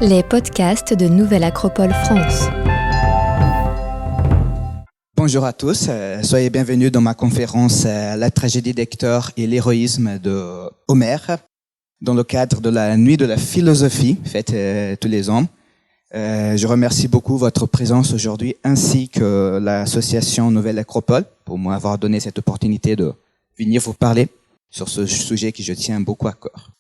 Les podcasts de Nouvelle Acropole France. Bonjour à tous, soyez bienvenus dans ma conférence La tragédie d'Hector et l'héroïsme de Homère, dans le cadre de la Nuit de la philosophie, faite tous les ans. Je remercie beaucoup votre présence aujourd'hui, ainsi que l'association Nouvelle Acropole, pour m'avoir donné cette opportunité de venir vous parler sur ce sujet qui je tiens beaucoup à cœur.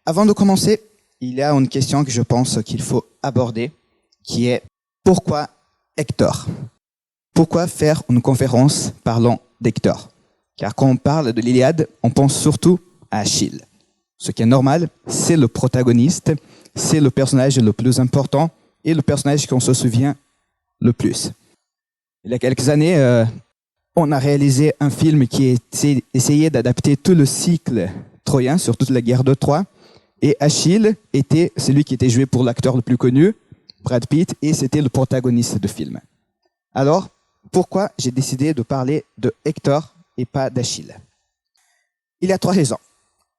Avant de commencer, il y a une question que je pense qu'il faut aborder, qui est pourquoi Hector ? Pourquoi faire une conférence parlant d'Hector ? Car quand on parle de l'Iliade, on pense surtout à Achille. Ce qui est normal, c'est le protagoniste, c'est le personnage le plus important et le personnage qu'on se souvient le plus. Il y a quelques années, on a réalisé un film qui essayait d'adapter tout le cycle troyen sur toute la guerre de Troie. Et Achille était celui qui était joué pour l'acteur le plus connu, Brad Pitt, et c'était le protagoniste du film. Alors, pourquoi j'ai décidé de parler de Hector et pas d'Achille ? Il y a 3 raisons.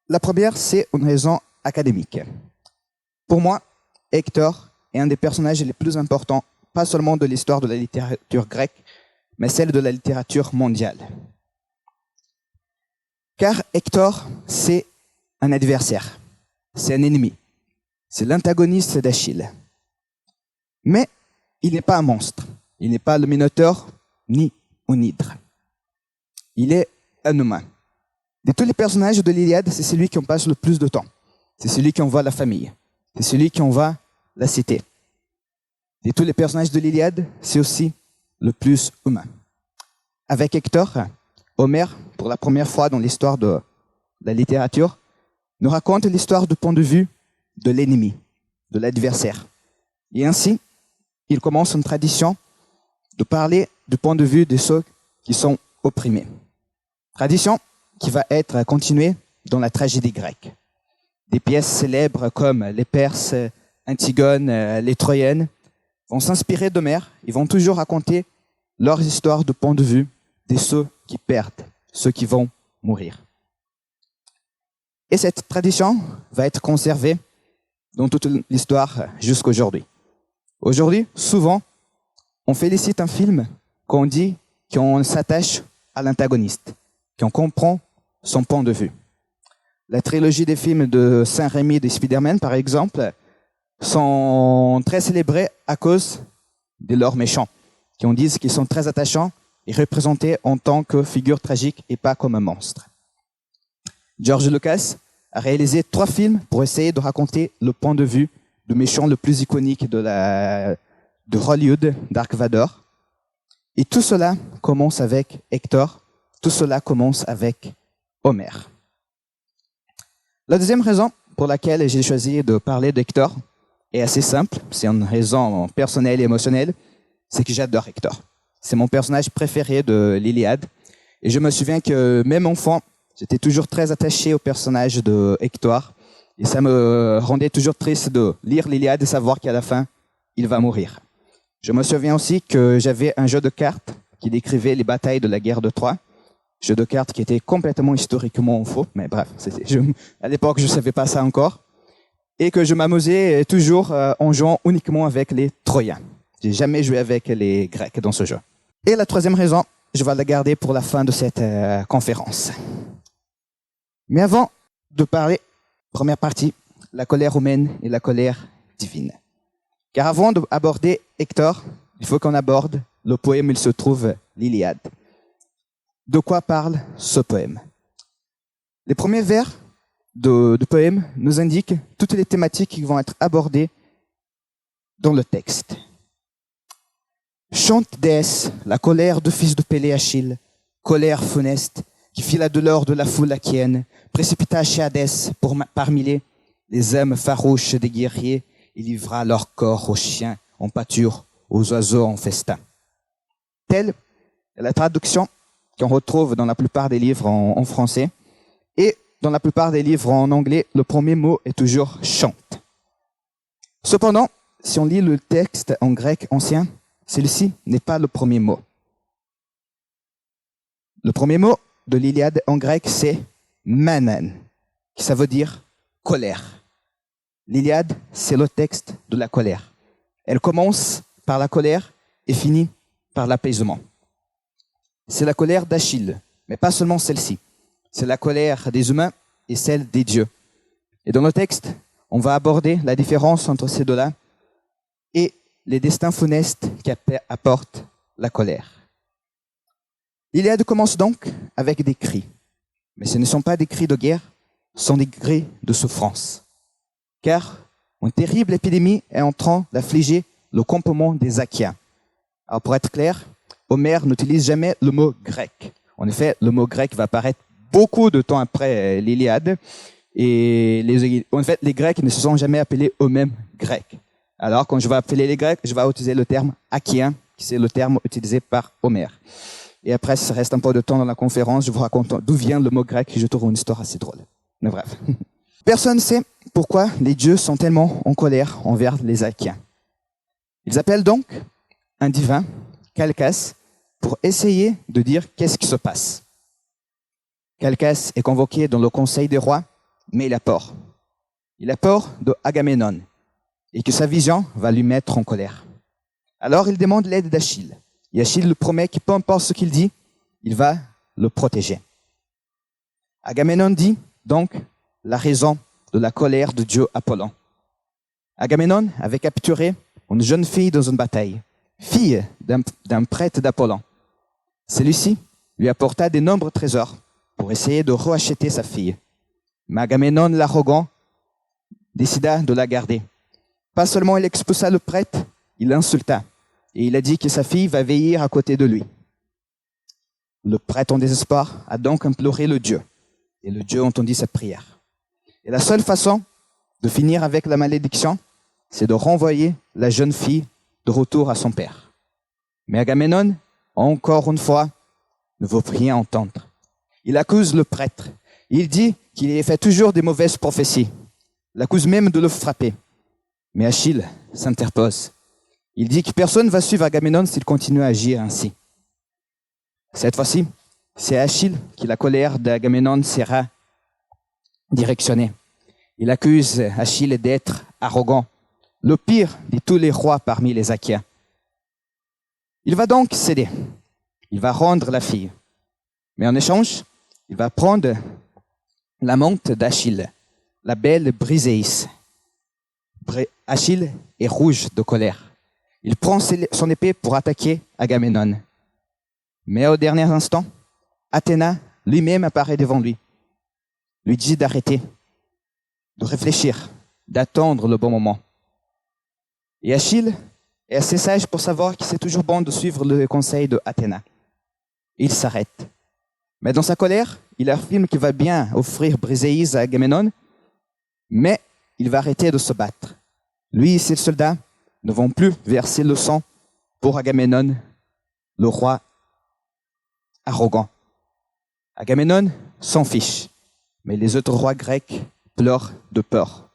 La première, c'est une raison académique. Pour moi, Hector est un des personnages les plus importants, pas seulement de l'histoire de la littérature grecque, mais celle de la littérature mondiale. Car Hector, c'est un adversaire. C'est un ennemi. C'est l'antagoniste d'Achille. Mais il n'est pas un monstre. Il n'est pas le Minotaure ni une hydre. Il est un humain. De tous les personnages de l'Iliade, c'est celui qui en passe le plus de temps. C'est celui qui envoie la famille. C'est celui qui envoie la cité. De tous les personnages de l'Iliade, c'est aussi le plus humain. Avec Hector, Homère, pour la première fois dans l'histoire de la littérature, nous raconte l'histoire du point de vue de l'ennemi, de l'adversaire. Et ainsi, il commence une tradition de parler du point de vue de ceux qui sont opprimés. Tradition qui va être continuée dans la tragédie grecque. Des pièces célèbres comme les Perses, Antigone, les Troyennes vont s'inspirer d'Homère et vont toujours raconter leur histoire du point de vue de ceux qui perdent, ceux qui vont mourir. Et cette tradition va être conservée dans toute l'histoire jusqu'à aujourd'hui. Aujourd'hui, souvent, on félicite un film qu'on dit qu'on s'attache à l'antagoniste, qu'on comprend son point de vue. La trilogie des films de Saint-Rémy de Spider-Man, par exemple, sont très célébrés à cause de leurs méchants, qu'on dit qu'ils sont très attachants et représentés en tant que figure tragique et pas comme un monstre. George Lucas a réalisé 3 films pour essayer de raconter le point de vue du méchant le plus iconique de Hollywood, Dark Vador. Et tout cela commence avec Hector, tout cela commence avec Homère. La deuxième raison pour laquelle j'ai choisi de parler d'Hector est assez simple, c'est une raison personnelle et émotionnelle, c'est que j'adore Hector. C'est mon personnage préféré de l'Iliade. Et je me souviens que même enfant, j'étais toujours très attaché au personnage de Hector. Et ça me rendait toujours triste de lire l'Iliade et savoir qu'à la fin, il va mourir. Je me souviens aussi que j'avais un jeu de cartes qui décrivait les batailles de la guerre de Troie. Jeu de cartes qui était complètement historiquement faux. Mais bref, à l'époque, je ne savais pas ça encore. Et que je m'amusais toujours en jouant uniquement avec les Troyens. J'ai jamais joué avec les Grecs dans ce jeu. Et la troisième raison, je vais la garder pour la fin de cette conférence. Mais avant de parler, première partie, la colère humaine et la colère divine. Car avant d'aborder Hector, il faut qu'on aborde le poème où il se trouve l'Iliade. De quoi parle ce poème ? Les premiers vers du poème nous indiquent toutes les thématiques qui vont être abordées dans le texte. Chante déesse, la colère du fils de Pélée Achille, colère funeste, qui fit la douleur de la foule achienne, précipita chez Hadès par milliers les âmes farouches des guerriers et livra leur corps aux chiens en pâture, aux oiseaux en festin. Telle est la traduction qu'on retrouve dans la plupart des livres en français. Et dans la plupart des livres en anglais, le premier mot est toujours « chante ». Cependant, si on lit le texte en grec ancien, celui-ci n'est pas le premier mot. Le premier mot de l'Iliade en grec, c'est « manan », qui ça veut dire « colère ». L'Iliade, c'est le texte de la colère. Elle commence par la colère et finit par l'apaisement. C'est la colère d'Achille, mais pas seulement celle-ci. C'est la colère des humains et celle des dieux. Et dans le texte, on va aborder la différence entre ces deux-là et les destins funestes qu'apporte la colère. L'Iliade commence donc avec des cris. Mais ce ne sont pas des cris de guerre, ce sont des cris de souffrance. Car une terrible épidémie est en train d'affliger le campement des Achaïens. Alors pour être clair, Homère n'utilise jamais le mot grec. En effet, le mot grec va apparaître beaucoup de temps après l'Iliade. Et en fait, les Grecs ne se sont jamais appelés eux-mêmes Grecs. Alors, quand je vais appeler les Grecs, je vais utiliser le terme Achaïen, qui c'est le terme utilisé par Homère. Et après, si ça reste un peu de temps dans la conférence, je vous raconte d'où vient le mot grec, et je trouve une histoire assez drôle. Mais bref. Personne ne sait pourquoi les dieux sont tellement en colère envers les Achaïens. Ils appellent donc un divin, Calchas, pour essayer de dire qu'est-ce qui se passe. Calchas est convoqué dans le conseil des rois, mais il a peur. Il a peur de Agamemnon et que sa vision va lui mettre en colère. Alors il demande l'aide d'Achille. Et Achille lui promet que peu importe ce qu'il dit, il va le protéger. Agamemnon dit donc la raison de la colère de Dieu Apollon. Agamemnon avait capturé une jeune fille dans une bataille, fille d'un prêtre d'Apollon. Celui-ci lui apporta de nombreux trésors pour essayer de racheter sa fille. Mais Agamemnon, l'arrogant, décida de la garder. Pas seulement il expulsa le prêtre, il l'insulta. Et il a dit que sa fille va veiller à côté de lui. Le prêtre en désespoir a donc imploré le Dieu. Et le Dieu entendit sa prière. Et la seule façon de finir avec la malédiction, c'est de renvoyer la jeune fille de retour à son père. Mais Agamemnon, encore une fois, ne veut rien entendre. Il accuse le prêtre. Il dit qu'il fait toujours des mauvaises prophéties. Il accuse même de le frapper. Mais Achille s'interpose. Il dit que personne ne va suivre Agamemnon s'il continue à agir ainsi. Cette fois-ci, c'est à Achille que la colère d'Agamemnon sera directionnée. Il accuse Achille d'être arrogant, le pire de tous les rois parmi les Achaïens. Il va donc céder. Il va rendre la fille. Mais en échange, il va prendre l'amante d'Achille, la belle Briséis. Achille est rouge de colère. Il prend son épée pour attaquer Agamemnon. Mais au dernier instant, Athéna lui-même apparaît devant lui. Lui dit d'arrêter, de réfléchir, d'attendre le bon moment. Et Achille est assez sage pour savoir que c'est toujours bon de suivre le conseil de Athéna. Il s'arrête. Mais dans sa colère, il affirme qu'il va bien offrir Briséis à Agamemnon, mais il va arrêter de se battre. Lui et ses soldats ne vont plus verser le sang pour Agamemnon, le roi arrogant. Agamemnon s'en fiche, mais les autres rois grecs pleurent de peur.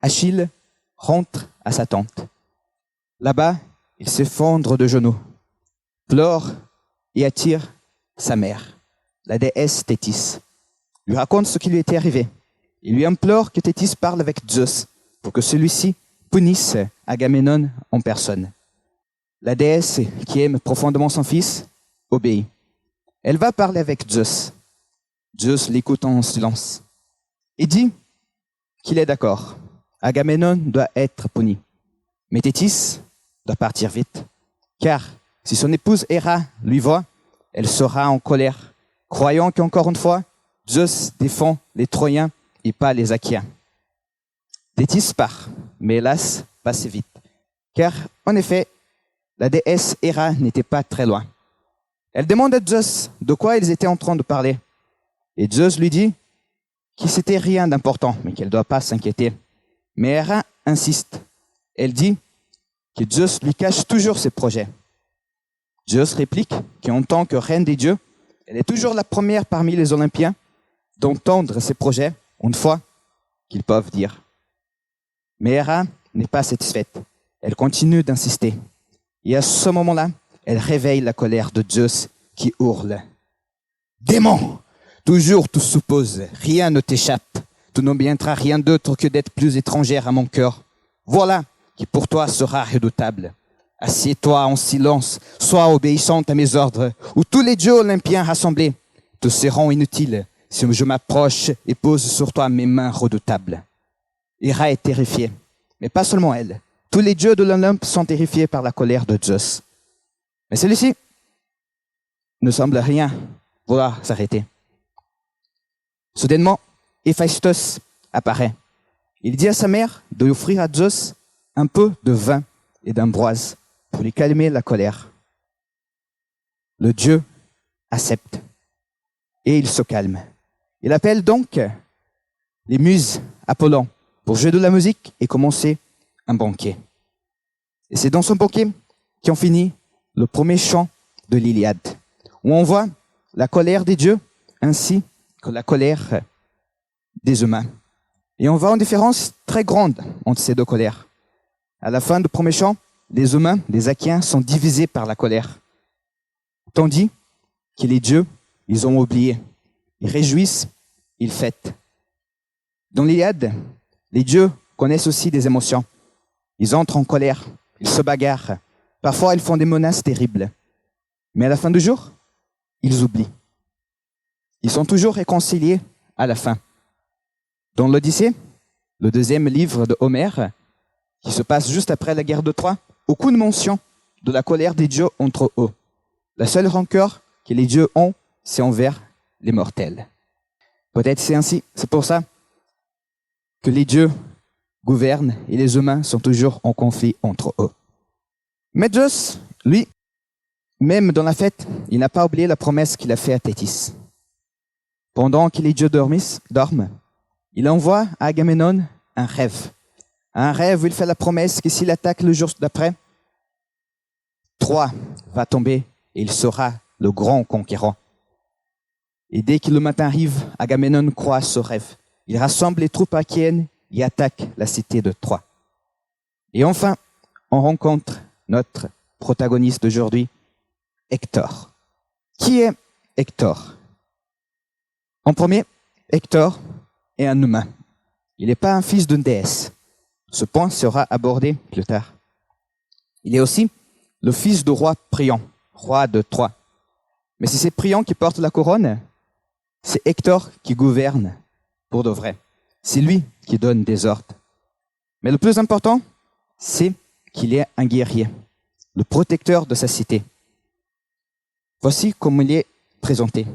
Achille rentre à sa tente. Là-bas, il s'effondre de genoux, pleure et attire sa mère, la déesse Thétis. Lui raconte ce qui lui était arrivé. Il lui implore que Thétis parle avec Zeus pour que celui-ci punisse Agamemnon en personne. La déesse, qui aime profondément son fils, obéit. Elle va parler avec Zeus. Zeus l'écoute en silence et dit qu'il est d'accord. Agamemnon doit être puni. Mais Thétis doit partir vite, car si son épouse Héra lui voit, elle sera en colère, croyant qu'encore une fois, Zeus défend les Troyens et pas les Achaïens. Thétis part, mais hélas, pas si vite. Car, en effet, la déesse Héra n'était pas très loin. Elle demande à Zeus de quoi ils étaient en train de parler. Et Zeus lui dit que c'était rien d'important, mais qu'elle ne doit pas s'inquiéter. Mais Héra insiste. Elle dit que Zeus lui cache toujours ses projets. Zeus réplique qu'en tant que reine des dieux, elle est toujours la première parmi les Olympiens d'entendre ses projets une fois qu'ils peuvent dire. Mais Héra n'est pas satisfaite. Elle continue d'insister. Et à ce moment-là, elle réveille la colère de Zeus qui hurle. « Démon, toujours tu supposes, rien ne t'échappe. tu n'obtiendras rien d'autre que d'être plus étrangère à mon cœur. Voilà qui pour toi sera redoutable. Assieds-toi en silence, sois obéissante à mes ordres, ou tous les dieux olympiens rassemblés te seront inutiles si je m'approche et pose sur toi mes mains redoutables. Héra est terrifiée, mais pas seulement elle. Tous les dieux de l'Olympe sont terrifiés par la colère de Zeus. Mais celui-ci ne semble rien vouloir s'arrêter. Soudainement, Héphaïstos apparaît. Il dit à sa mère de lui offrir à Zeus un peu de vin et d'ambroise pour lui calmer la colère. Le dieu accepte et il se calme. Il appelle donc les muses Apollon pour jouer de la musique et commencer un banquet. Et c'est dans ce banquet qu'on finit le premier chant de l'Iliade, où on voit la colère des dieux ainsi que la colère des humains. Et on voit une différence très grande entre ces deux colères. À la fin du premier chant, les humains, les Achéens, sont divisés par la colère. Tandis que les dieux, ils ont oublié. Ils réjouissent, ils fêtent. Dans l'Iliade, les dieux connaissent aussi des émotions. Ils entrent en colère, ils se bagarrent. Parfois, ils font des menaces terribles. Mais à la fin du jour, ils oublient. Ils sont toujours réconciliés à la fin. Dans l'Odyssée, le deuxième livre de Homère, qui se passe juste après la guerre de Troie, aucune mention de la colère des dieux entre eux. La seule rancœur que les dieux ont, c'est envers les mortels. Peut-être c'est ainsi, c'est pour ça que les dieux gouvernent et les humains sont toujours en conflit entre eux. Mais Zeus, lui, même dans la fête, il n'a pas oublié la promesse qu'il a faite à Thétis. Pendant que les dieux dorment, il envoie à Agamemnon un rêve. Un rêve où il fait la promesse que s'il attaque le jour d'après, Troie va tomber et il sera le grand conquérant. Et dès que le matin arrive, Agamemnon croit à ce rêve. Il rassemble les troupes achéennes et attaque la cité de Troie. Et enfin, on rencontre notre protagoniste d'aujourd'hui, Hector. Qui est Hector? En premier, Hector est un humain. Il n'est pas un fils d'une déesse. Ce point sera abordé plus tard. Il est aussi le fils du roi Priam, roi de Troie. Mais si c'est Priam qui porte la couronne, c'est Hector qui gouverne pour de vrai. C'est lui qui donne des ordres. Mais le plus important, c'est qu'il est un guerrier, le protecteur de sa cité. Voici comment il est présenté.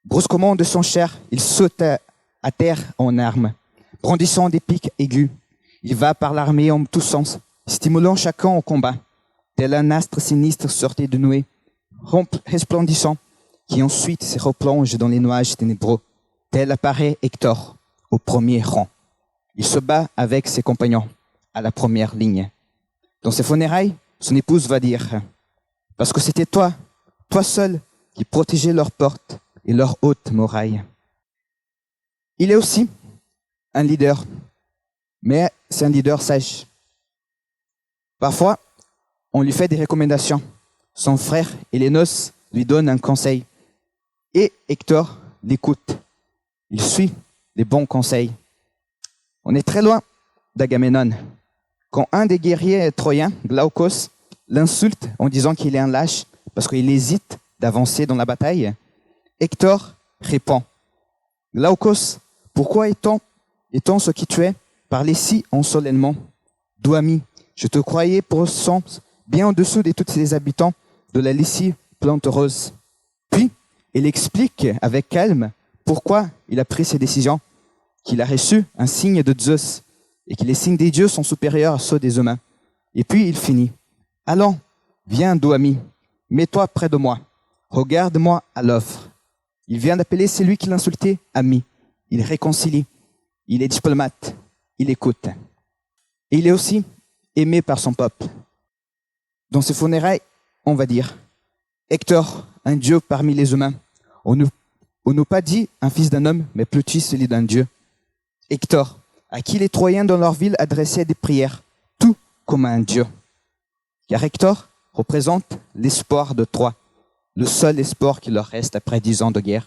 Brusquement de son chair, il saute à terre en armes, brandissant des pics aigus. Il va par l'armée en tous sens, stimulant chacun au combat, tel un astre sinistre sorti de nuée, resplendissant, qui ensuite se replonge dans les nuages ténébreux. Tel apparaît Hector, au premier rang. Il se bat avec ses compagnons, à la première ligne. Dans ses funérailles, son épouse va dire « Parce que c'était toi, toi seul, qui protégeais leurs portes et leurs hautes murailles. » Il est aussi un leader, mais c'est un leader sage. Parfois, on lui fait des recommandations. Son frère Hélénos lui donne un conseil. Et Hector l'écoute. Il suit les bons conseils. On est très loin d'Agamemnon. Quand un des guerriers troyens, Glaucos, l'insulte en disant qu'il est un lâche parce qu'il hésite d'avancer dans la bataille, Hector répond « Glaucos, pourquoi est-on ce qui tu es, parler si insolemment? Doux ami, je te croyais pour sens bien au-dessous de tous les habitants de la Lycie plantereuse. » Puis, il explique avec calme pourquoi il a pris ses décisions, qu'il a reçu un signe de Zeus et que les signes des dieux sont supérieurs à ceux des humains. Et puis il finit. « Allons, viens, doux ami, mets-toi près de moi, regarde-moi à l'œuvre. » Il vient d'appeler celui qui l'insultait ami. Il réconcilie, il est diplomate, il écoute. Et il est aussi aimé par son peuple. Dans ses funérailles, on va dire Hector, un dieu parmi les humains. On nous pas dit un fils d'un homme, mais plutôt celui d'un dieu. Hector, à qui les Troyens dans leur ville adressaient des prières, tout comme un dieu. Car Hector représente l'espoir de Troie, le seul espoir qui leur reste après 10 ans de guerre.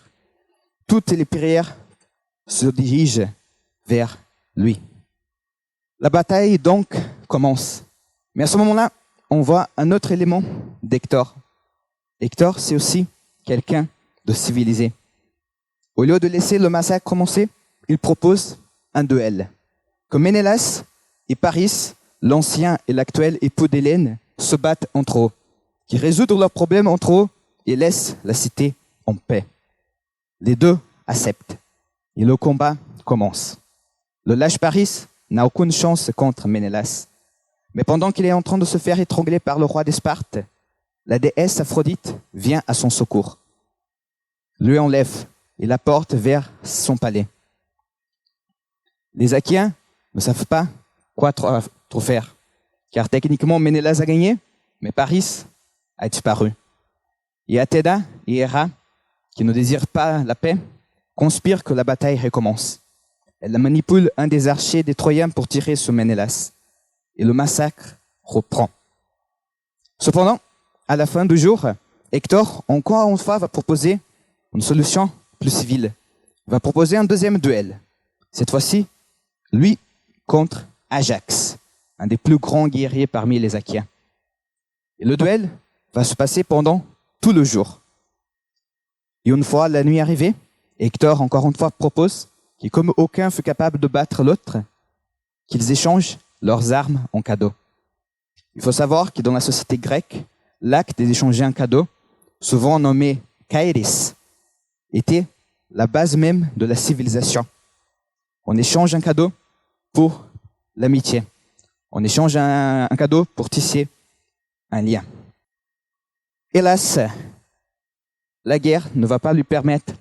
Toutes les prières se dirigent vers lui. La bataille donc commence. Mais à ce moment-là, on voit un autre élément d'Hector. Hector, c'est aussi quelqu'un de civilisé. Au lieu de laisser le massacre commencer, il propose un duel. Que Ménélas et Paris, l'ancien et l'actuel époux d'Hélène, se battent entre eux, qui résoudent leurs problèmes entre eux et laissent la cité en paix. Les deux acceptent et le combat commence. Le lâche Paris n'a aucune chance contre Ménélas. Mais pendant qu'il est en train de se faire étrangler par le roi de Sparte, la déesse Aphrodite vient à son secours, lui enlève et la porte vers son palais. Les Achaéens ne savent pas quoi trop faire, car techniquement Ménélas a gagné, mais Paris a disparu. Et Athéna et Héra, qui ne désirent pas la paix, conspirent que la bataille recommence. Elle manipule un des archers des Troyens pour tirer sur Ménélas. Et le massacre reprend. Cependant, à la fin du jour, Hector, encore une fois, va proposer une solution plus civile. Il va proposer un deuxième duel. Cette fois-ci, lui contre Ajax, un des plus grands guerriers parmi les Achaéens. Et le duel va se passer pendant tout le jour. Et une fois la nuit arrivée, Hector, encore une fois, propose, et comme aucun fut capable de battre l'autre, qu'ils échangent leurs armes en cadeau. Il faut savoir que dans la société grecque, l'acte d'échanger un cadeau, souvent nommé kairos, était la base même de la civilisation. On échange un cadeau pour l'amitié. On échange un cadeau pour tisser un lien. Hélas, la guerre ne va pas lui permettre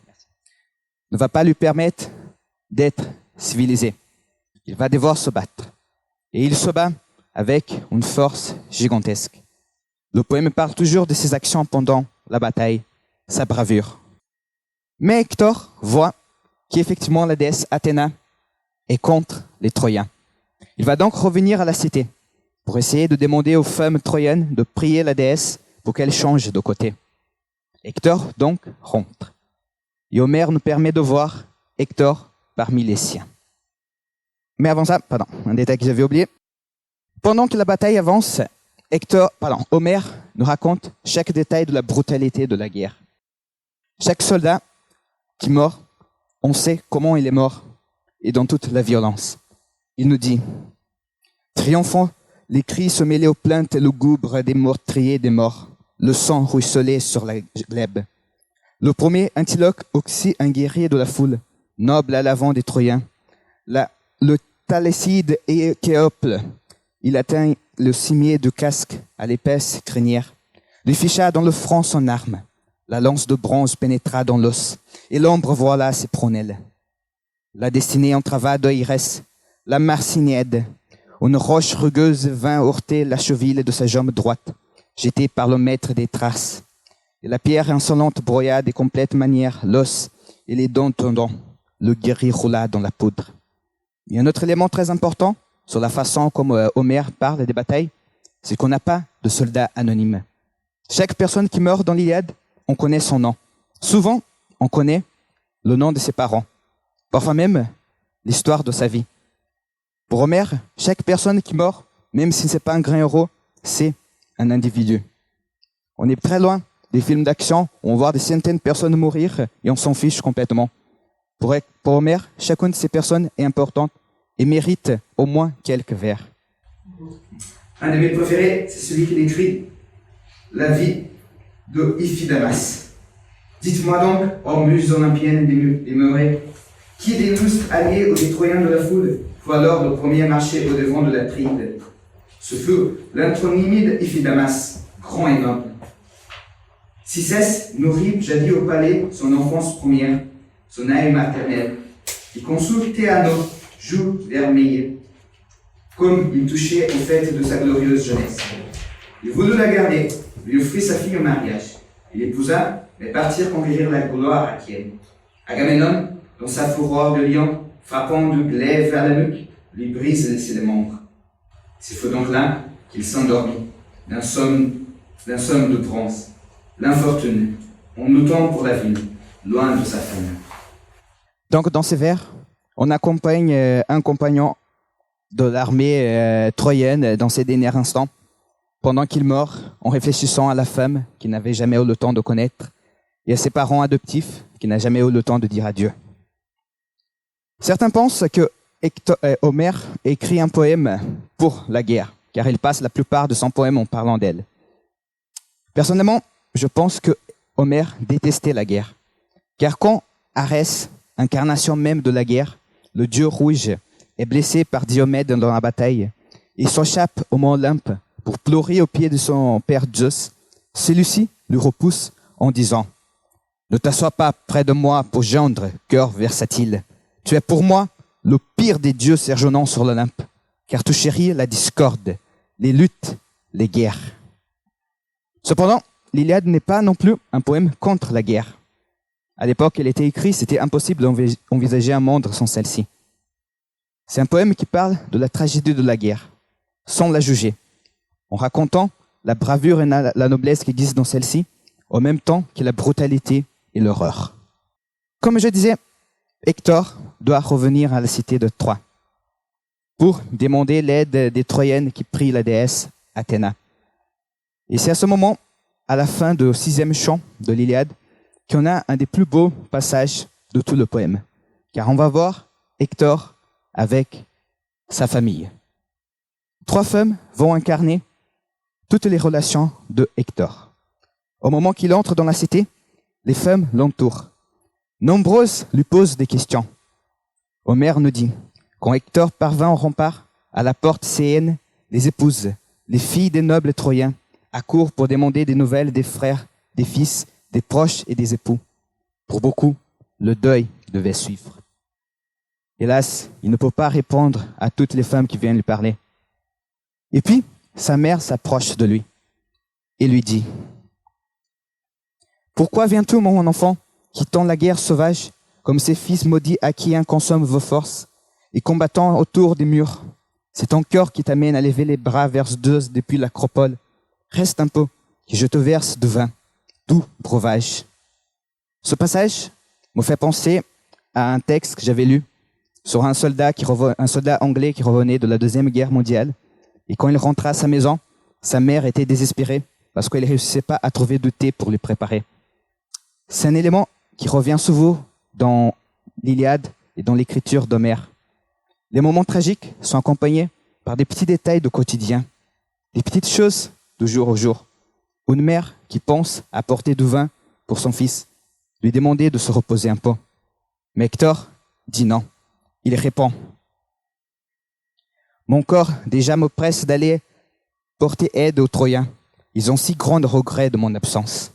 d'être civilisé. Il va devoir se battre. Et il se bat avec une force gigantesque. Le poème parle toujours de ses actions pendant la bataille, sa bravoure. Mais Hector voit qu'effectivement la déesse Athéna est contre les Troyens. Il va donc revenir à la cité pour essayer de demander aux femmes troyennes de prier la déesse pour qu'elle change de côté. Hector donc rentre. Et Homère nous permet de voir Hector parmi les siens. Mais avant ça, un détail que j'avais oublié. Pendant que la bataille avance, Homère nous raconte chaque détail de la brutalité de la guerre. Chaque soldat qui meurt, on sait comment il est mort et dans toute la violence. Il nous dit, triomphant, les cris se mêlaient aux plaintes lugubres des meurtriers des morts. Le sang ruisselait sur la glèbe. Le premier Antiloque, aussi un guerrier de la foule, noble à l'avant des Troyens. Le Thalécide et Chéople, il atteint le cimier de casque à l'épaisse crinière. Lui ficha dans le front son arme. La lance de bronze pénétra dans l'os, et l'ombre voila ses prunelles. La destinée entrava d'Oïrès, la Marciniède. Une roche rugueuse vint heurter la cheville de sa jambe droite, jetée par le maître des Thraces. Et la pierre insolente broya de complète manière l'os et les dents tendants. Le guerrier roula dans la poudre. Il y a un autre élément très important sur la façon comme Homère parle des batailles, c'est qu'on n'a pas de soldats anonymes. Chaque personne qui meurt dans l'Iliade, on connaît son nom. Souvent, on connaît le nom de ses parents. Parfois même, l'histoire de sa vie. Pour Homère, chaque personne qui meurt, même si ce n'est pas un grand héros, c'est un individu. On est très loin des films d'action où on voit des centaines de personnes mourir et on s'en fiche complètement. Pour Homère, chacune de ces personnes est importante et mérite au moins quelques vers. Un de mes préférés, c'est celui qui décrit la vie de Iphidamas. Dites-moi donc, ô muses olympiennes demeurées, qui des lustres alliés aux Troyens de la foule fut alors le premier marché au devant de la Tride? Ce fut l'intronymide Iphidamas, grand et noble. Cicès nourrit jadis au palais son enfance première, son âme maternelle, et consul Théano, joue vermeillé, comme il touchait aux fêtes de sa glorieuse jeunesse. Il voulut la garder, lui offrit sa fille au mariage. Il l'épousa, mais partirent conquérir la gloire achaéenne. Agamemnon, dans sa fureur de lion, frappant du glaive vers la nuque, lui brise les membres. Ce fut donc là qu'il s'endormit, d'un somme de bronze. L'infortuné, en luttant pour la ville, loin de sa femme. Donc dans ces vers, On accompagne un compagnon de l'armée troyenne dans ses derniers instants, pendant qu'il meurt, en réfléchissant à la femme qu'il n'avait jamais eu le temps de connaître et à ses parents adoptifs qu'il n'a jamais eu le temps de dire adieu. Certains pensent que Homère écrit un poème pour la guerre, car il passe la plupart de son poème en parlant d'elle. Personnellement, je pense que Homère détestait la guerre, car quand Arès, incarnation même de la guerre, le dieu rouge, est blessé par Diomède dans la bataille, il s'échappe au mont Olympe pour pleurer aux pieds de son père Zeus. Celui-ci lui repousse en disant « Ne t'assois pas près de moi pour gendre, cœur versatile. Tu es pour moi le pire des dieux séjournant sur l'Olympe, car tu chéris la discorde, les luttes, les guerres. » Cependant, l'Iliade n'est pas non plus un poème contre la guerre. À l'époque où elle était écrite, c'était impossible d'envisager un monde sans celle-ci. C'est un poème qui parle de la tragédie de la guerre, sans la juger, en racontant la bravure et la noblesse qui existent dans celle-ci, en même temps que la brutalité et l'horreur. Comme je disais, Hector doit revenir à la cité de Troie pour demander l'aide des Troyennes qui prient la déesse Athéna. Et c'est à ce moment, à la fin du 6e chant de l'Iliade, qu'on a un des plus beaux passages de tout le poème. Car on va voir Hector avec sa famille. 3 femmes vont incarner toutes les relations de Hector. Au moment qu'il entre dans la cité, les femmes l'entourent. Nombreuses lui posent des questions. Homère nous dit, quand Hector parvint au rempart, à la porte Céenne, les épouses, les filles des nobles troyens, accourent pour demander des nouvelles des frères, des fils, des proches et des époux. Pour beaucoup, le deuil devait suivre. Hélas, il ne peut pas répondre à toutes les femmes qui viennent lui parler. Et puis, sa mère s'approche de lui et lui dit « Pourquoi viens-tu, mon enfant, quittant la guerre sauvage, comme ces fils maudits à qui consomment vos forces, et combattant autour des murs? C'est ton cœur qui t'amène à lever les bras vers Zeus depuis l'acropole. Reste un peu, que je te verse du vin, doux breuvage. » Ce passage me fait penser à un texte que j'avais lu sur un soldat anglais qui revenait de la Deuxième Guerre mondiale. Et quand il rentra à sa maison, sa mère était désespérée parce qu'elle ne réussissait pas à trouver du thé pour lui préparer. C'est un élément qui revient souvent dans l'Iliade et dans l'écriture d'Homère. Les moments tragiques sont accompagnés par des petits détails du quotidien, des petites choses de jour au jour. Une mère qui pense apporter du vin pour son fils, lui demander de se reposer un peu. Mais Hector dit non. Il répond « Mon corps déjà me presse d'aller porter aide aux Troyens. Ils ont si grand regret de mon absence. »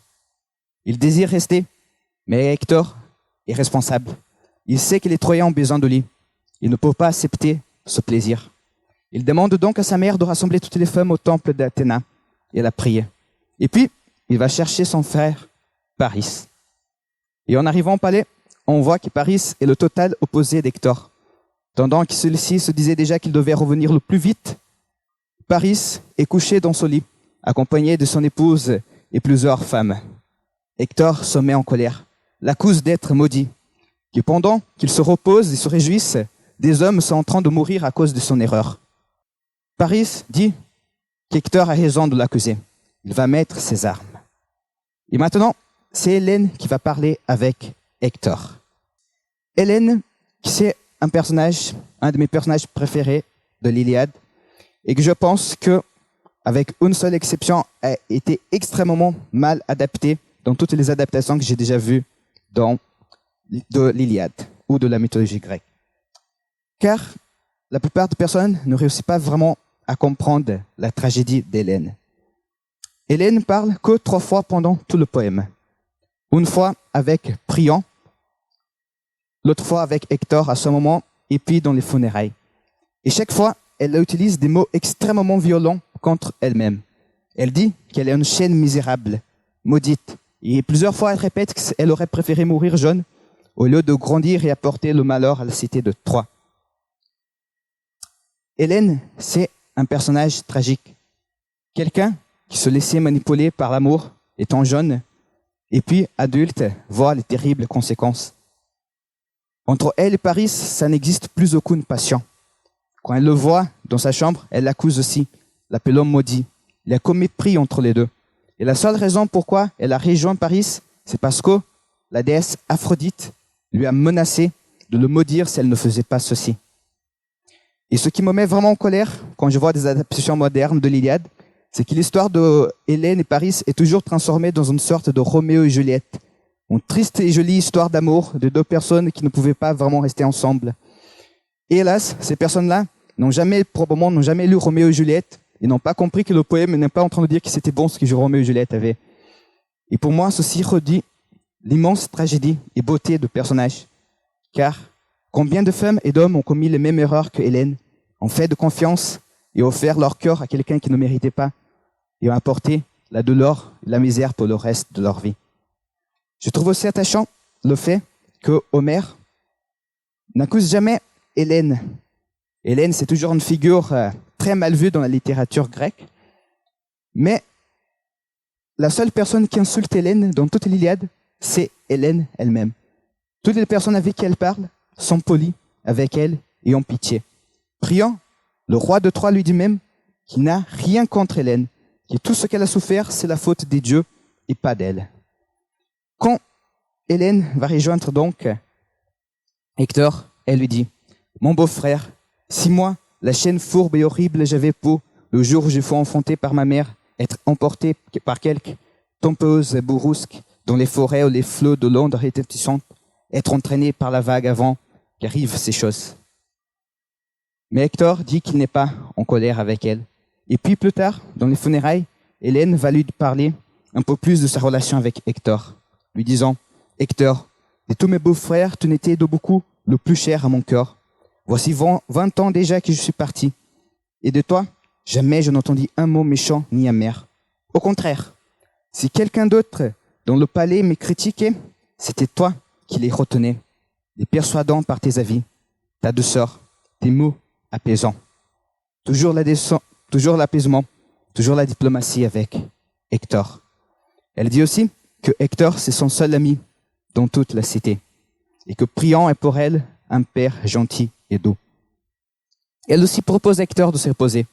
Il désire rester, mais Hector est responsable. Il sait que les Troyens ont besoin de lui. Il ne peut pas accepter ce plaisir. Il demande donc à sa mère de rassembler toutes les femmes au temple d'Athéna et la prier. Et puis, il va chercher son frère, Paris. Et en arrivant au palais, on voit que Paris est le total opposé d'Hector. Tandis que celui-ci se disait déjà qu'il devait revenir le plus vite, Paris est couché dans son lit, accompagné de son épouse et plusieurs femmes. Hector se met en colère, l'accuse d'être maudit, que pendant qu'il se repose et se réjouisse, des hommes sont en train de mourir à cause de son erreur. Paris dit qu'Hector a raison de l'accuser. Il va mettre ses armes. Et maintenant, c'est Hélène qui va parler avec Hector. Hélène, c'est un de mes personnages préférés de l'Iliade, et que je pense que, avec une seule exception, a été extrêmement mal adapté dans toutes les adaptations que j'ai déjà vues de l'Iliade ou de la mythologie grecque. Car la plupart des personnes ne réussissent pas vraiment à comprendre la tragédie d'Hélène. Hélène parle que 3 fois pendant tout le poème. Une fois avec Priam, l'autre fois avec Hector à ce moment, et puis dans les funérailles. Et chaque fois, elle utilise des mots extrêmement violents contre elle-même. Elle dit qu'elle est une chienne misérable, maudite. Et plusieurs fois, elle répète qu'elle aurait préféré mourir jeune au lieu de grandir et apporter le malheur à la cité de Troie. Hélène, c'est un personnage tragique. Quelqu'un qui se laissait manipuler par l'amour étant jeune, et puis adulte, voit les terribles conséquences. Entre elle et Paris, ça n'existe plus aucune passion. Quand elle le voit dans sa chambre, elle l'accuse aussi, l'appelant maudit. Il y a comme mépris entre les deux. Et la seule raison pourquoi elle a rejoint Paris, c'est parce que la déesse Aphrodite lui a menacé de le maudire si elle ne faisait pas ceci. Et ce qui me met vraiment en colère quand je vois des adaptations modernes de l'Iliade, c'est que l'histoire de Hélène et Paris est toujours transformée dans une sorte de Roméo et Juliette. Une triste et jolie histoire d'amour de deux personnes qui ne pouvaient pas vraiment rester ensemble. Et hélas, ces personnes-là probablement n'ont jamais lu Roméo et Juliette et n'ont pas compris que le poème n'est pas en train de dire que c'était bon ce que Roméo et Juliette avaient. Et pour moi, ceci redit l'immense tragédie et beauté de personnages. Car combien de femmes et d'hommes ont commis les mêmes erreurs que Hélène, ont fait de confiance et offert leur cœur à quelqu'un qui ne méritait pas et ont apporté la douleur et la misère pour le reste de leur vie. Je trouve aussi attachant le fait que Homère n'accuse jamais Hélène. Hélène, c'est toujours une figure très mal vue dans la littérature grecque. Mais la seule personne qui insulte Hélène dans toute l'Iliade, c'est Hélène elle-même. Toutes les personnes avec qui elle parle sont polies avec elle et ont pitié. Priam, le roi de Troie, lui dit même qu'il n'a rien contre Hélène, que tout ce qu'elle a souffert, c'est la faute des dieux et pas d'elle. Quand Hélène va rejoindre donc Hector, elle lui dit « Mon beau-frère, si moi, la chaîne fourbe et horrible j'avais peau, le jour où je fus enfanté par ma mère, être emporté par quelque tempeuse bourrusque dans les forêts ou les flots de l'onde rétentissante, être entraîné par la vague avant qu'arrivent ces choses. » Mais Hector dit qu'il n'est pas en colère avec elle. Et puis plus tard, dans les funérailles, Hélène va lui parler un peu plus de sa relation avec Hector, lui disant « Hector, de tous mes beaux-frères, tu n'étais de beaucoup le plus cher à mon cœur. Voici 20 ans déjà que je suis parti. Et de toi, jamais je n'entendis un mot méchant ni amer. Au contraire, si quelqu'un d'autre dans le palais me critiquait, c'était toi qui les retenais, les persuadant par tes avis, ta douceur, tes mots apaisants. Toujours l'apaisement, toujours la diplomatie avec Hector. Elle dit aussi que Hector, c'est son seul ami dans toute la cité, et que Priam est pour elle un père gentil et doux. Elle aussi propose à Hector de se reposer.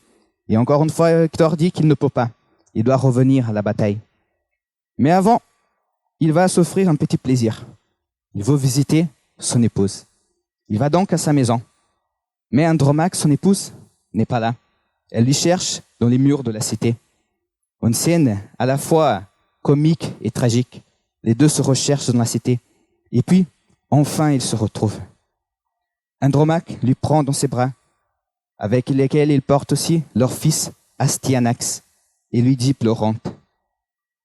Et encore une fois, Hector dit qu'il ne peut pas. Il doit revenir à la bataille. Mais avant, il va s'offrir un petit plaisir. Il veut visiter son épouse. Il va donc à sa maison. Mais Andromaque, son épouse, n'est pas là. Elle lui cherche dans les murs de la cité. Une scène à la fois comique et tragique. Les deux se recherchent dans la cité. Et puis, enfin, ils se retrouvent. Andromaque lui prend dans ses bras, avec lesquels il porte aussi leur fils Astyanax, et lui dit pleurante.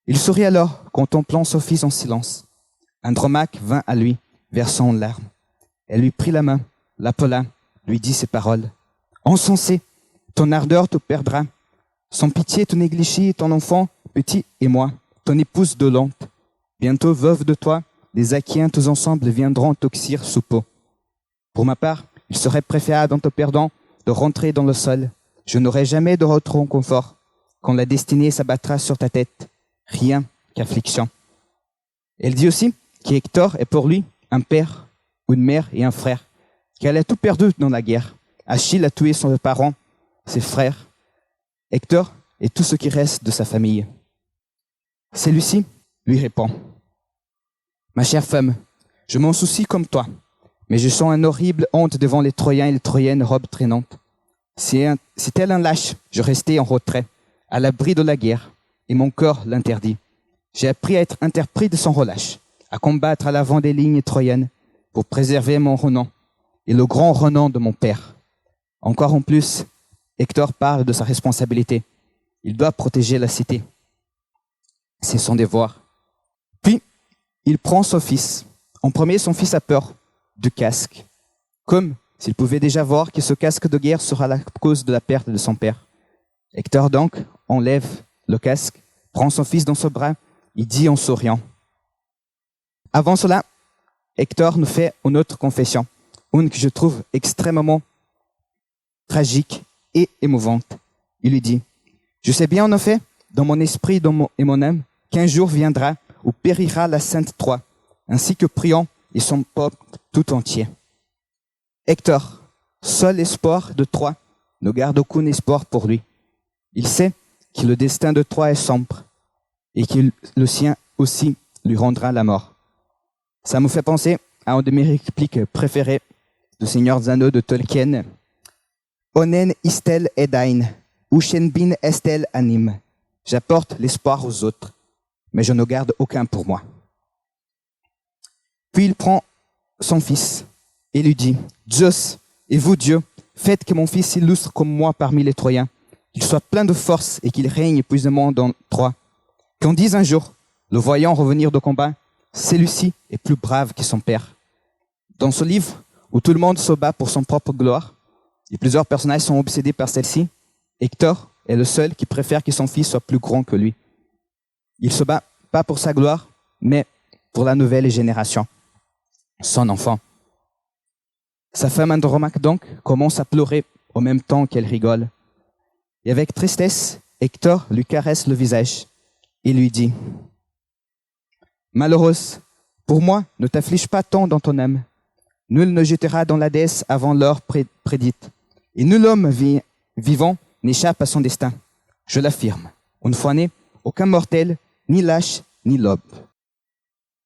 Il sourit alors, contemplant son fils en silence. Andromaque vint à lui, versant une larme. Elle lui prit la main, l'appela, lui dit ces paroles. « Insensé, ton ardeur te perdra. Sans pitié te négligis ton enfant, petit et moi, ton épouse dolente. Bientôt veuve de toi, les Achiens tous ensemble viendront t'oxyre sous peau. Pour ma part, il serait préférable en te perdant de rentrer dans le sol. Je n'aurai jamais de retour en confort. Quand la destinée s'abattra sur ta tête, rien qu'affliction. » Elle dit aussi qu'Hector est pour lui un père, une mère et un frère, qu'elle a tout perdu dans la guerre. Achille a tué son parent, ses frères. Hector est tout ce qui reste de sa famille. Celui-ci lui répond. « Ma chère femme, je m'en soucie comme toi, mais je sens une horrible honte devant les Troyens et les Troyennes robes traînantes. Si tel un lâche, je restais en retrait, à l'abri de la guerre, et mon corps l'interdit. J'ai appris à être interprète de son relâche, à combattre à l'avant des lignes troyennes, pour préserver mon renom, et le grand renom de mon père. Encore en plus, Hector parle de sa responsabilité. Il doit protéger la cité. C'est son devoir. Puis, il prend son fils. En premier, son fils a peur du casque, comme s'il pouvait déjà voir que ce casque de guerre sera la cause de la perte de son père. Hector donc enlève le casque, prend son fils dans ses bras, et dit en souriant. Avant cela, Hector nous fait une autre confession, une que je trouve extrêmement tragique et émouvante. Il lui dit, « Je sais bien en effet, dans mon esprit et mon âme, qu'un jour viendra où périra la sainte Troie, ainsi que Priam et son peuple tout entier. Hector, seul espoir de Troie, ne garde aucun espoir pour lui. Il sait que le destin de Troie est sombre et que le sien aussi lui rendra la mort. Ça me fait penser à une de mes répliques préférées du Seigneur des Anneaux de Tolkien. Onen istel edain, ushenbin estel anim. J'apporte l'espoir aux autres, mais je ne garde aucun pour moi. Puis il prend son fils et lui dit, Zeus, et vous Dieu, faites que mon fils s'illustre comme moi parmi les Troyens, qu'il soit plein de force et qu'il règne épuisément dans Troie. Qu'on dise un jour, le voyant revenir de combat, celui-ci est plus brave que son père. Dans ce livre, où tout le monde se bat pour son propre gloire, et plusieurs personnages sont obsédés par celle-ci, Hector est le seul qui préfère que son fils soit plus grand que lui. Il se bat pas pour sa gloire, mais pour la nouvelle génération, son enfant. Sa femme Andromaque donc commence à pleurer en même temps qu'elle rigole. Et avec tristesse, Hector lui caresse le visage et lui dit « Malheureuse, pour moi, ne t'afflige pas tant dans ton âme. Nul ne jettera dans l'Hadès avant l'heure prédite, et nul homme vivant n'échappe à son destin. Je l'affirme, une fois né, aucun mortel, ni lâche, ni lobe. »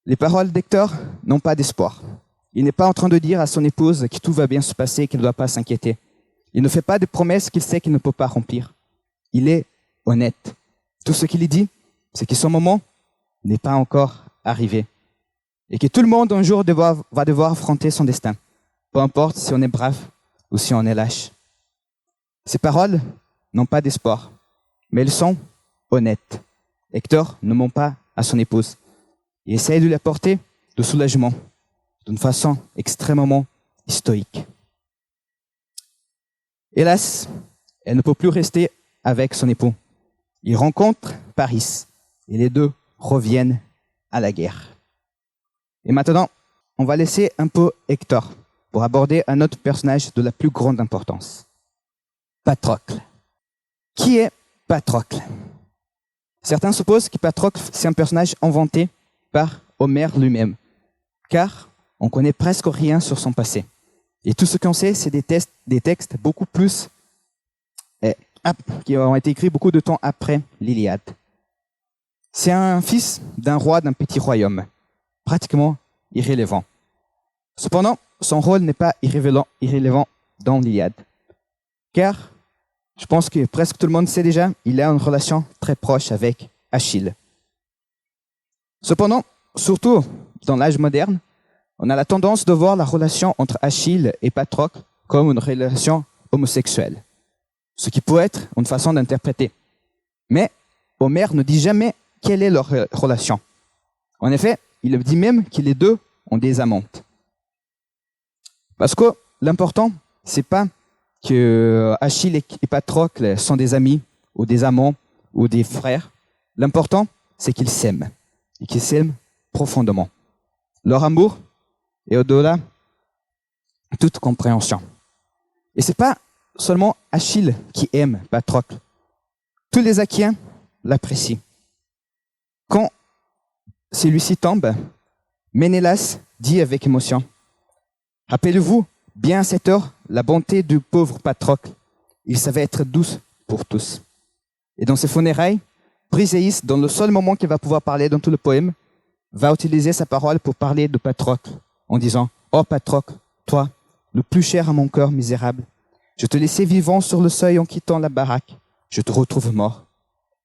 Les paroles d'Hector n'ont pas d'espoir. Il n'est pas en train de dire à son épouse que tout va bien se passer et qu'elle ne doit pas s'inquiéter. Il ne fait pas de promesses qu'il sait qu'il ne peut pas remplir. Il est honnête. Tout ce qu'il dit, c'est que son moment n'est pas encore arrivé. Et que tout le monde un jour va devoir affronter son destin. Peu importe si on est brave ou si on est lâche. Ces paroles n'ont pas d'espoir, mais elles sont honnêtes. Hector ne ment pas à son épouse. Il essaie de lui apporter le soulagement d'une façon extrêmement stoïque. Hélas, elle ne peut plus rester avec son époux. Ils rencontrent Paris et les deux reviennent à la guerre. Et maintenant, on va laisser un peu Hector pour aborder un autre personnage de la plus grande importance. Patrocle. Qui est Patrocle? Certains supposent que Patrocle, c'est un personnage inventé par Homère lui-même, car on connaît presque rien sur son passé. Et tout ce qu'on sait, c'est des textes beaucoup plus qui ont été écrits beaucoup de temps après l'Iliade. C'est un fils d'un roi d'un petit royaume, pratiquement irrélevant. Cependant, son rôle n'est pas irrélevant dans l'Iliade, car je pense que presque tout le monde sait déjà, il a une relation très proche avec Achille. Cependant, surtout dans l'âge moderne, on a la tendance de voir la relation entre Achille et Patrocle comme une relation homosexuelle, ce qui peut être une façon d'interpréter. Mais Homère ne dit jamais quelle est leur relation. En effet, il dit même que les deux ont des amantes. Parce que l'important, c'est pas que Achille et Patrocle sont des amis ou des amants ou des frères. L'important, c'est qu'ils s'aiment et qu'ils s'aiment profondément. Leur amour est au-delà de toute compréhension. Et c'est pas seulement Achille qui aime Patrocle. Tous les Achaéens l'apprécient. Quand celui-ci tombe, Ménélas dit avec émotion, « Rappelez-vous bien à cette heure la bonté du pauvre Patrocle. Il savait être douce pour tous. » Et dans ses funérailles, Briséis, dans le seul moment qu'il va pouvoir parler dans tout le poème, va utiliser sa parole pour parler de Patrocle, en disant « Oh Patrocle, toi, le plus cher à mon cœur misérable, je te laissais vivant sur le seuil en quittant la baraque, je te retrouve mort.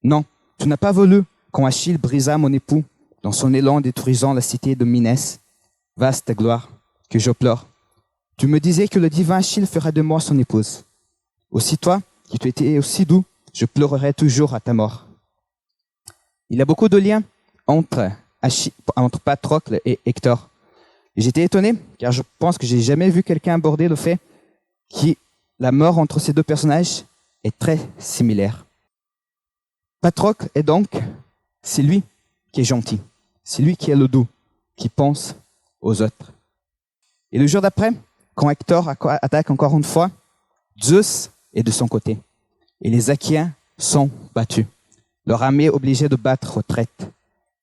Non, tu n'as pas voulu quand Achille brisa mon époux dans son élan détruisant la cité de Minès. Vaste gloire, que je pleure. Tu me disais que le divin Achille fera de moi son épouse. Aussi toi, qui tu étais aussi doux, je pleurerai toujours à ta mort. » Il y a beaucoup de liens entre Patrocle et Hector. Et j'étais étonné, car je pense que j'ai jamais vu quelqu'un aborder le fait que la mort entre ces deux personnages est très similaire. Patrocle est donc, c'est lui qui est gentil, c'est lui qui est le doux, qui pense aux autres. Et le jour d'après, quand Hector attaque encore une fois, Zeus est de son côté. Et les Achaéens sont battus. Leur armée est obligée de battre retraite.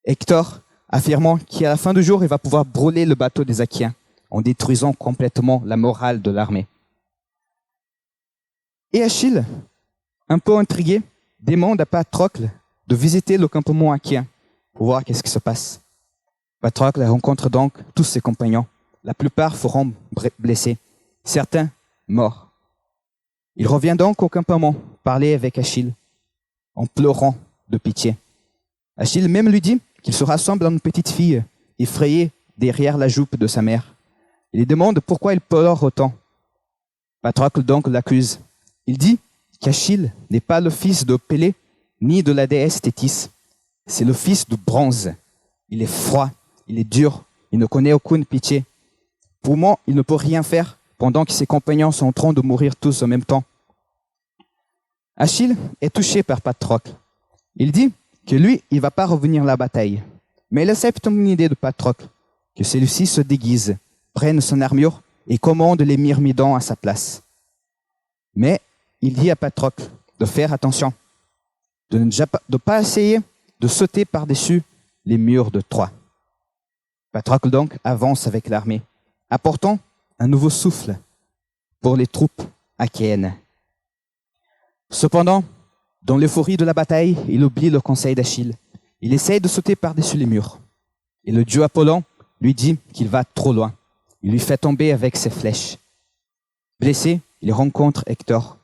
Hector affirmant qu'à la fin du jour, il va pouvoir brûler le bateau des Achaéens en détruisant complètement la morale de l'armée. Et Achille, un peu intrigué, demande à Patrocle de visiter le campement aquien pour voir qu'est-ce qui se passe. Patrocle rencontre donc tous ses compagnons. La plupart feront blessés, certains morts. Il revient donc au campement parler avec Achille en pleurant de pitié. Achille même lui dit qu'il se rassemble à une petite fille effrayée derrière la jupe de sa mère. Il lui demande pourquoi il pleure autant. Patrocle donc l'accuse. Il dit qu'Achille n'est pas le fils de Pélée ni de la déesse Thétis. C'est le fils de bronze. Il est froid, il est dur, il ne connaît aucune pitié. Pour moi, il ne peut rien faire pendant que ses compagnons sont en train de mourir tous en même temps. Achille est touché par Patrocle. Il dit que lui, il ne va pas revenir à la bataille. Mais il accepte une idée de Patrocle, que celui-ci se déguise, prenne son armure et commande les myrmidons à sa place. Mais il dit à Patrocle de faire attention, de ne pas essayer de sauter par-dessus les murs de Troie. Patrocle donc avance avec l'armée, apportant un nouveau souffle pour les troupes achéennes. Cependant, dans l'euphorie de la bataille, il oublie le conseil d'Achille. Il essaye de sauter par-dessus les murs. Et le dieu Apollon lui dit qu'il va trop loin. Il lui fait tomber avec ses flèches. Blessé, il rencontre Hector.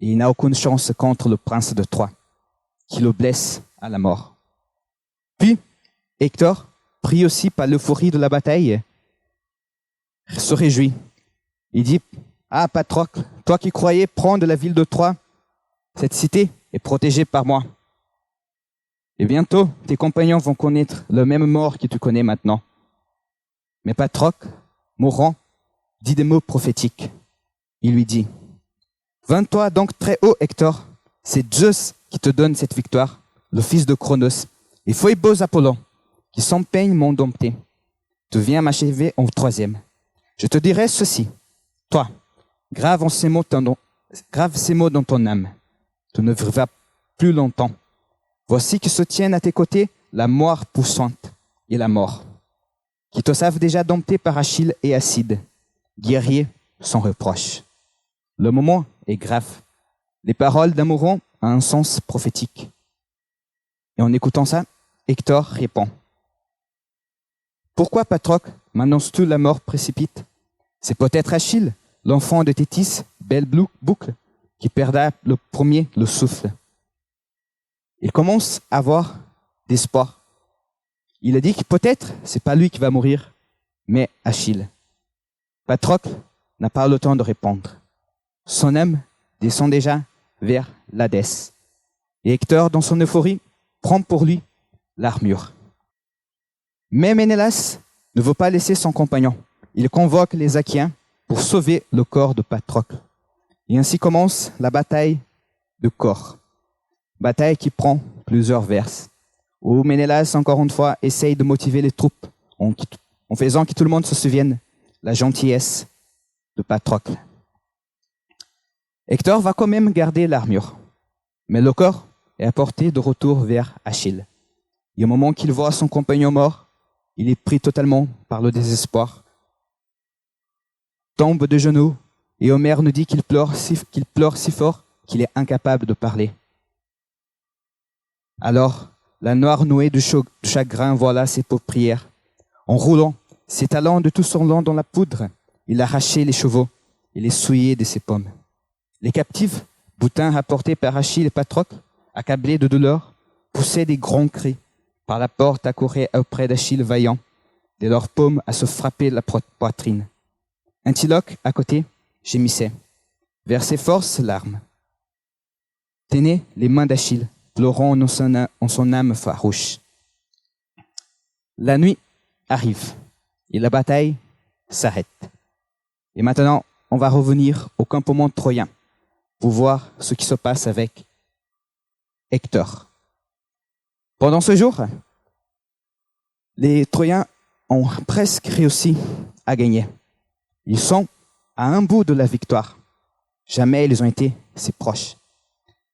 Et il n'a aucune chance contre le prince de Troie, qui le blesse à la mort. Puis, Hector, pris aussi par l'euphorie de la bataille, se réjouit. Il dit, « Ah, Patrocle, toi qui croyais prendre la ville de Troie, cette cité est protégée par moi. Et bientôt, tes compagnons vont connaître le même mort que tu connais maintenant. » Mais Patrocle, mourant, dit des mots prophétiques. Il lui dit, « Vins-toi donc très haut, Hector. C'est Zeus qui te donne cette victoire, le fils de Cronos, et Phoebos Apollon, qui s'empeigne m'ont dompté. Tu viens m'achever en troisième. Je te dirai ceci. Toi, grave ces mots dans ton âme. Tu ne vivras plus longtemps. Voici que se tiennent à tes côtés la mort poussante et la mort, qui te savent déjà domptés par Achille et Acide, guerriers sans reproche. Le moment est grave. Les paroles d'amour ont un sens prophétique. Et en écoutant ça, Hector répond. Pourquoi, Patrocle, m'annonces-tu la mort précipite? C'est peut-être Achille, l'enfant de Thétis, belle boucle, qui perdra le premier le souffle. Il commence à avoir d'espoir. Il a dit que peut-être c'est pas lui qui va mourir, mais Achille. Patrocle n'a pas le temps de répondre. Son âme descend déjà vers l'Hadès. Et Hector, dans son euphorie, prend pour lui l'armure. Mais Ménélas ne veut pas laisser son compagnon. Il convoque les Achéens pour sauver le corps de Patrocle. Et ainsi commence la bataille de Corps. Bataille qui prend plusieurs verses, où Ménélas, encore une fois, essaye de motiver les troupes en faisant que tout le monde se souvienne la gentillesse de Patrocle. Hector va quand même garder l'armure, mais le corps est apporté de retour vers Achille. Et au moment qu'il voit son compagnon mort, il est pris totalement par le désespoir, tombe de genoux, et Homère nous dit qu'il pleure si fort qu'il est incapable de parler. Alors, la noire nouée de chagrin voila ses paupières. En roulant, s'étalant de tout son long dans la poudre, il arrachait les chevaux et les souillait de ses pommes. Les captifs, boutins rapportés par Achille et Patrocle, accablés de douleur, poussaient des grands cris. Par la porte accouraient auprès d'Achille vaillant, de leurs paumes à se frapper la poitrine. Antiloque, à côté, gémissait, versait force larmes. Tenait les mains d'Achille, pleurant en son âme farouche. La nuit arrive et la bataille s'arrête. Et maintenant, on va revenir au campement troyen pour voir ce qui se passe avec Hector. Pendant ce jour, les Troyens ont presque réussi à gagner. Ils sont à un bout de la victoire. Jamais ils ont été si proches.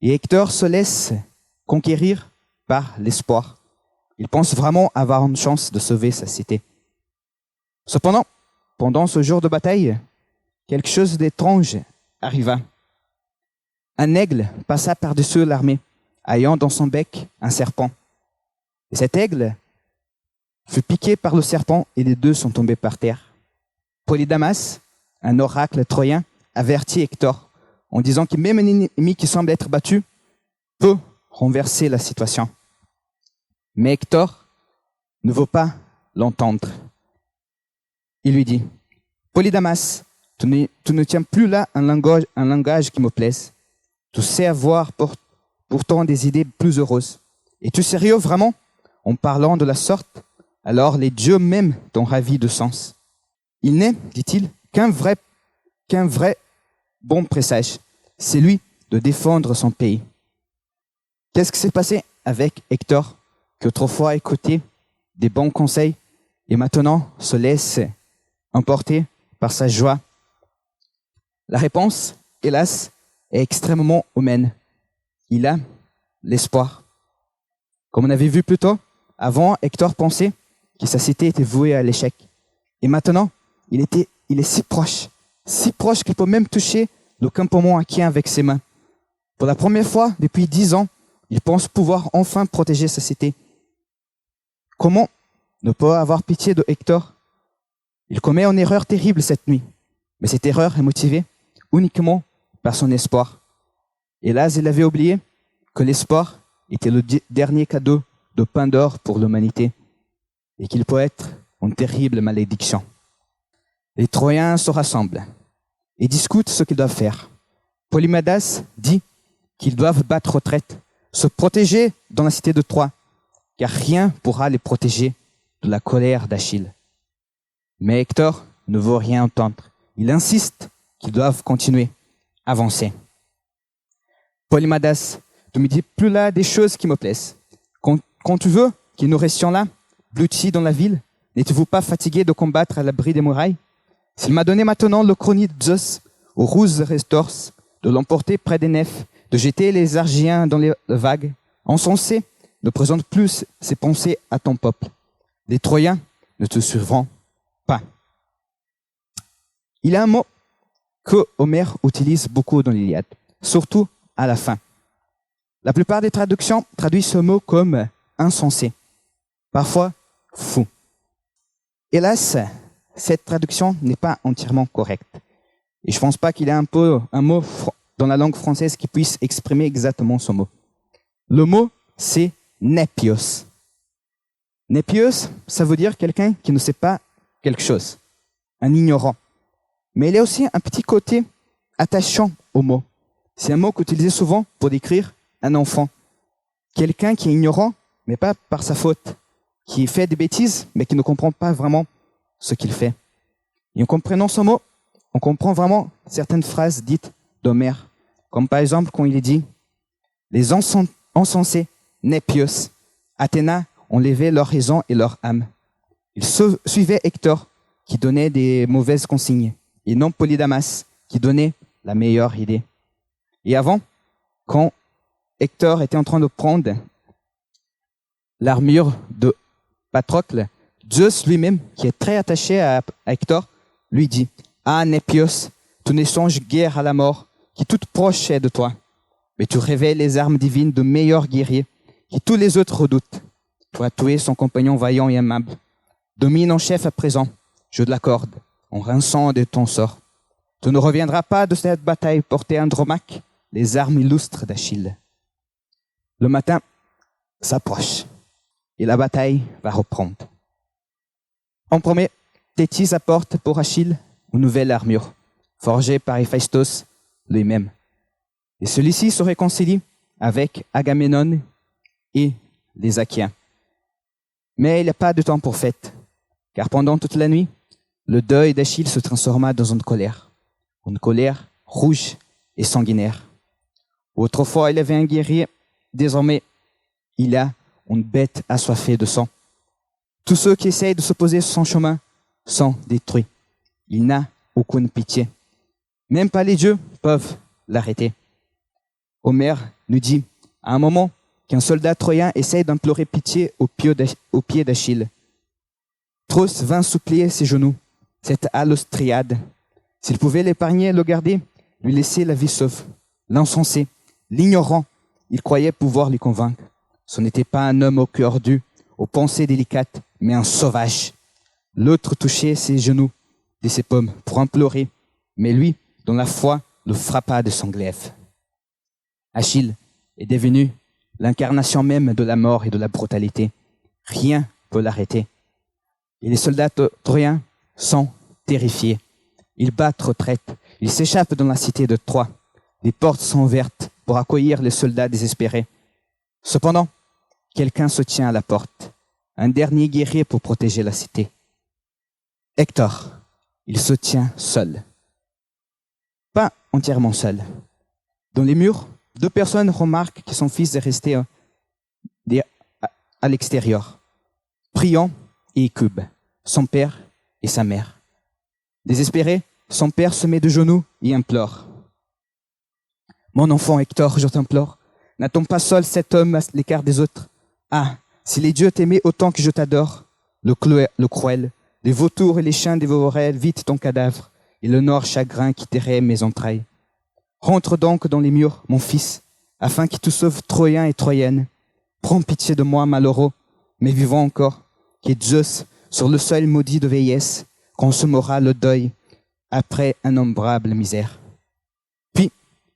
Et Hector se laisse conquérir par l'espoir. Il pense vraiment avoir une chance de sauver sa cité. Cependant, pendant ce jour de bataille, quelque chose d'étrange arriva. Un aigle passa par-dessus l'armée, ayant dans son bec un serpent. Et cet aigle fut piqué par le serpent et les deux sont tombés par terre. Polydamas, un oracle troyen, avertit Hector en disant que même un ennemi qui semble être battu peut renverser la situation. Mais Hector ne veut pas l'entendre. Il lui dit, « Polydamas, tu ne tiens plus là un langage qui me plaise. Tu sais avoir pourtant des idées plus heureuses. Es-tu sérieux vraiment en parlant de la sorte? Alors les dieux même t'ont ravi de sens. Il n'est, dit-il, qu'un vrai bon présage, c'est lui de défendre son pays. » Qu'est-ce qui s'est passé avec Hector, qui autrefois écoutait des bons conseils et maintenant se laisse emporter par sa joie? La réponse, hélas, est extrêmement humaine. Il a l'espoir. Comme on avait vu plus tôt, avant, Hector pensait que sa cité était vouée à l'échec. Et maintenant, il est si proche qu'il peut même toucher le campement acquis avec ses mains. Pour la première fois depuis 10 ans, il pense pouvoir enfin protéger sa cité. Comment ne pas avoir pitié de Hector? Il commet une erreur terrible cette nuit, mais cette erreur est motivée uniquement par son espoir. Hélas, il avait oublié que l'espoir était le dernier cadeau de pain d'or pour l'humanité et qu'il peut être une terrible malédiction. Les Troyens se rassemblent et discutent ce qu'ils doivent faire. Polydamas dit qu'ils doivent battre retraite, se protéger dans la cité de Troie, car rien pourra les protéger de la colère d'Achille. Mais Hector ne veut rien entendre. Il insiste qu'ils doivent continuer, avancer. Polydamas, tu me dis plus là des choses qui me plaisent. Quand tu veux que nous restions là, blottis dans la ville, n'êtes-vous pas fatigué de combattre à l'abri des murailles? S'il m'a donné maintenant le chronique de Zeus, aux rouses restorses, de l'emporter près des nefs, de jeter les Argiens dans les vagues, insensé, ne présente plus ses pensées à ton peuple. Les Troyens ne te suivront pas. Il y a un mot que Homère utilise beaucoup dans l'Iliade, surtout à la fin. La plupart des traductions traduisent ce mot comme insensé, parfois fou. Hélas, cette traduction n'est pas entièrement correcte. Et je ne pense pas qu'il y ait un mot dans la langue française qui puisse exprimer exactement ce mot. Le mot, c'est népios. Népios, ça veut dire quelqu'un qui ne sait pas quelque chose, un ignorant. Mais il y a aussi un petit côté attachant au mot. C'est un mot qu'utilisé souvent pour décrire un enfant. Quelqu'un qui est ignorant, mais pas par sa faute, qui fait des bêtises, mais qui ne comprend pas vraiment ce qu'il fait. Et en comprenant ce mot, on comprend vraiment certaines phrases dites d'Homère, comme par exemple quand il est dit « Les insensés, népios, Athéna ont levé leur raison et leur âme. Ils suivaient Hector, qui donnait des mauvaises consignes, et non Polydamas, qui donnait la meilleure idée. » Et avant, quand Hector était en train de prendre l'armure de Patrocle, Zeus lui-même, qui est très attaché à Hector, lui dit « Ah, Népios, tu ne songes guère à la mort, qui toute proche est de toi. Mais tu révèles les armes divines de meilleurs guerriers, qui tous les autres redoutent. Tu as tué son compagnon vaillant et aimable. Domine en chef à présent, je te l'accorde, en rinçant de ton sort. Tu ne reviendras pas de cette bataille porter Andromaque, les armes illustres d'Achille. » Le matin s'approche et la bataille va reprendre. En premier, Thétis apporte pour Achille une nouvelle armure, forgée par Héphaïstos lui-même. Et celui-ci se réconcilie avec Agamemnon et les Achaéens. Mais il n'y a pas de temps pour fête, car pendant toute la nuit, le deuil d'Achille se transforma dans une colère rouge et sanguinaire. Autrefois, il avait un guerrier, désormais, il a une bête assoiffée de sang. Tous ceux qui essayent de s'opposer sur son chemin sont détruits. Il n'a aucune pitié. Même pas les dieux peuvent l'arrêter. Homère nous dit à un moment qu'un soldat troyen essaye d'implorer pitié au pied d'Achille. Tros vint supplier ses genoux cette Allostriade. S'il pouvait l'épargner et le garder, lui laisser la vie sauve. L'insensé, l'ignorant, il croyait pouvoir lui convaincre. Ce n'était pas un homme au cœur dur, aux pensées délicates, mais un sauvage. L'autre touchait ses genoux et ses paumes pour implorer, mais lui, dont la foi, le frappa de son glaive. Achille est devenu l'incarnation même de la mort et de la brutalité. Rien ne peut l'arrêter. Et les soldats troyens sont terrifiés. Ils battent retraite. Ils s'échappent dans la cité de Troie. Les portes sont ouvertes pour accueillir les soldats désespérés. Cependant, quelqu'un se tient à la porte. Un dernier guerrier pour protéger la cité. Hector, il se tient seul. Pas entièrement seul. Dans les murs, 2 personnes remarquent que son fils est resté à l'extérieur. Priant et Écube, son père et sa mère. Désespéré, son père se met de genoux et implore. Mon enfant Hector, je t'implore, n'attends pas seul cet homme à l'écart des autres. Ah, si les dieux t'aimaient autant que je t'adore, le cruel, les vautours et les chiens dévoreraient vite ton cadavre, et le noir chagrin quitterait mes entrailles. Rentre donc dans les murs, mon fils, afin qu'il te sauve Troyens et Troyennes. Prends pitié de moi, malheureux, mais vivant encore, que Zeus, sur le seuil maudit de vieillesse, consommera le deuil après innombrable misère. Puis,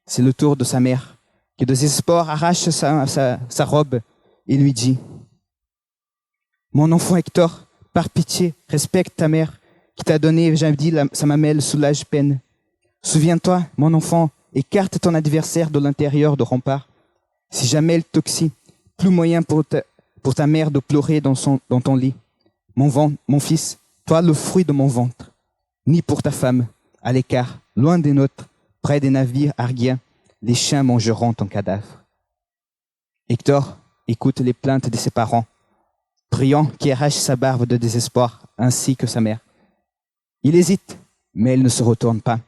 c'est le tour de sa mère, qui de désespoir arrache sa robe et lui dit « Mon enfant Hector, par pitié, respecte ta mère, qui t'a donné, j'ai dit, sa mamelle soulage peine. Souviens-toi, mon enfant, écarte ton adversaire de l'intérieur de rempart. Si jamais elle toxie, plus moyen pour ta mère de pleurer dans ton lit. Mon fils, toi le fruit de mon ventre. Ni pour ta femme, à l'écart, loin des nôtres, près des navires argiens, les chiens mangeront ton cadavre. » Hector écoute les plaintes de ses parents, priant qui arrache sa barbe de désespoir, ainsi que sa mère. Il hésite, mais elle ne se retourne pas.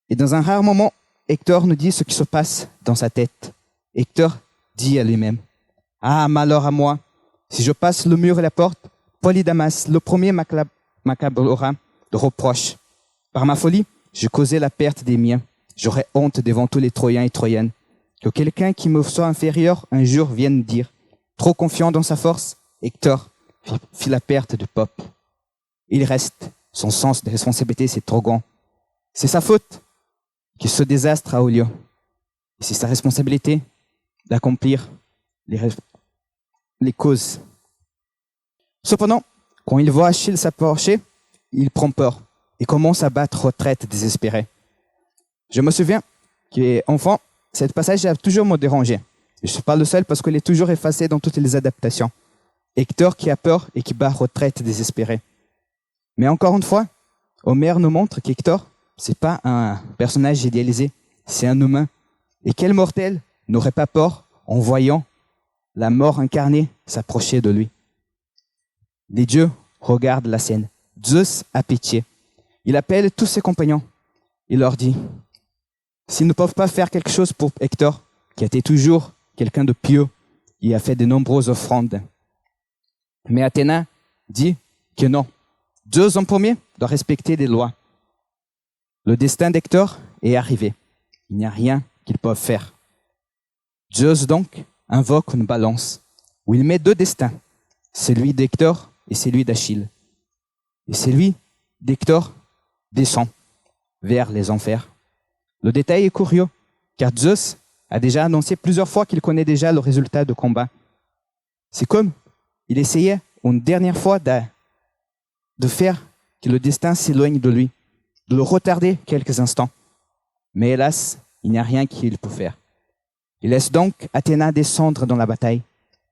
Et dans un rare moment, Hector nous dit ce qui se passe dans sa tête. Hector dit à lui-même, « Ah, malheur à moi, si je passe le mur et la porte, Polydamas, le premier m'accablera de reproches. Par ma folie, je causais la perte des miens. J'aurais honte devant tous les Troyens et Troyennes. Que quelqu'un qui me soit inférieur un jour vienne dire, trop confiant dans sa force, Hector fit la perte du peuple. Il reste, son sens de responsabilité c'est trop grand. C'est sa faute que ce désastre a eu lieu. Et c'est sa responsabilité d'accomplir les causes. Cependant, quand il voit Achille s'approcher, il prend peur et commence à battre retraite désespérée. Je me souviens qu'enfant, ce passage a toujours me dérangé. Je ne suis pas le seul parce qu'il est toujours effacé dans toutes les adaptations. Hector qui a peur et qui bat retraite désespérée. Mais encore une fois, Homère nous montre qu'Hector, c'est pas un personnage idéalisé, c'est un humain. Et quel mortel n'aurait pas peur en voyant la mort incarnée s'approcher de lui? Les dieux regardent la scène. Zeus a pitié. Il appelle tous ses compagnons. Il leur dit, s'ils ne peuvent pas faire quelque chose pour Hector, qui était toujours quelqu'un de pieux, il a fait de nombreuses offrandes. Mais Athéna dit que non. Zeus en premier doit respecter les lois. Le destin d'Hector est arrivé. Il n'y a rien qu'ils peuvent faire. Zeus donc invoque une balance où il met 2 destins, celui d'Hector et celui d'Achille. Et celui d'Hector descend vers les enfers. Le détail est curieux, car Zeus a déjà annoncé plusieurs fois qu'il connaît déjà le résultat du combat. C'est comme il essayait une dernière fois de faire que le destin s'éloigne de lui, de le retarder quelques instants. Mais hélas, il n'y a rien qu'il peut faire. Il laisse donc Athéna descendre dans la bataille.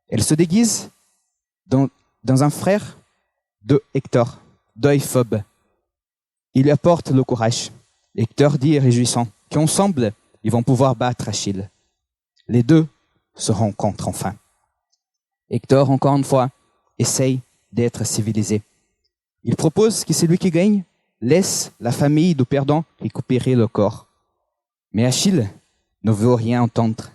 Elle se déguise dans un frère de Hector, Deuiphobe. Il lui apporte le courage. Hector dit réjouissant qu'ensemble, ils vont pouvoir battre Achille. Les deux se rencontrent enfin. Hector, encore une fois, essaye d'être civilisé. Il propose que celui qui gagne laisse la famille du perdant récupérer le corps. Mais Achille ne veut rien entendre.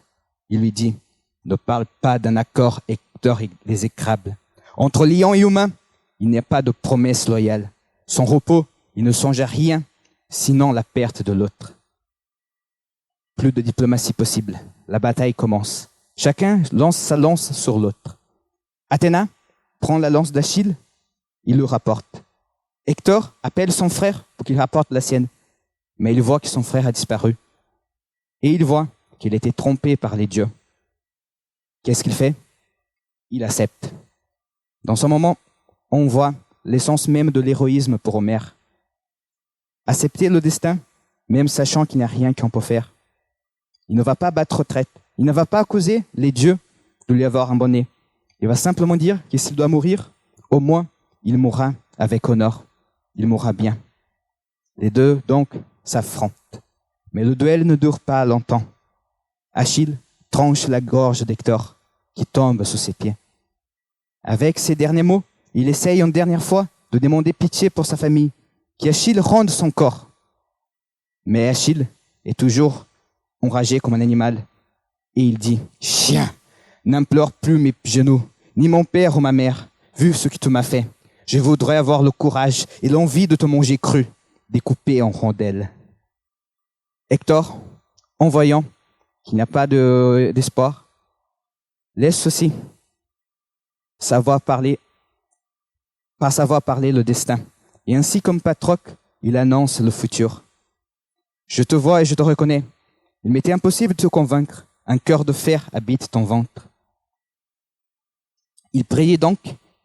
Il lui dit, ne parle pas d'un accord Hector les écrable. Entre lion et humain, il n'y a pas de promesse loyale. Son repos il ne songe à rien, sinon la perte de l'autre. Plus de diplomatie possible. La bataille commence. Chacun lance sa lance sur l'autre. Athéna prend la lance d'Achille, il le rapporte. Hector appelle son frère pour qu'il rapporte la sienne, mais il voit que son frère a disparu. Et il voit qu'il a été trompé par les dieux. Qu'est-ce qu'il fait? Il accepte. Dans ce moment, on voit l'essence même de l'héroïsme pour Homère. Accepter le destin, même sachant qu'il n'y a rien qu'on peut faire. Il ne va pas battre retraite. Il ne va pas accuser les dieux de lui avoir abandonné. Il va simplement dire que s'il doit mourir, au moins, il mourra avec honneur. Il mourra bien. Les deux, donc, s'affrontent. Mais le duel ne dure pas longtemps. Achille tranche la gorge d'Hector, qui tombe sous ses pieds. Avec ces derniers mots, il essaye une dernière fois de demander pitié pour sa famille, qu'Achille rende son corps. Mais Achille est toujours enragé comme un animal, et il dit « Chien, n'implore plus mes genoux, ni mon père ou ma mère, vu ce que tu m'as fait. Je voudrais avoir le courage et l'envie de te manger cru, découpé en rondelles. » Hector, en voyant qu'il n'y a pas d'espoir, laisse aussi savoir parler le destin. Et ainsi comme Patrocle, il annonce le futur. « Je te vois et je te reconnais. Il m'était impossible de te convaincre. Un cœur de fer habite ton ventre. » Il priait donc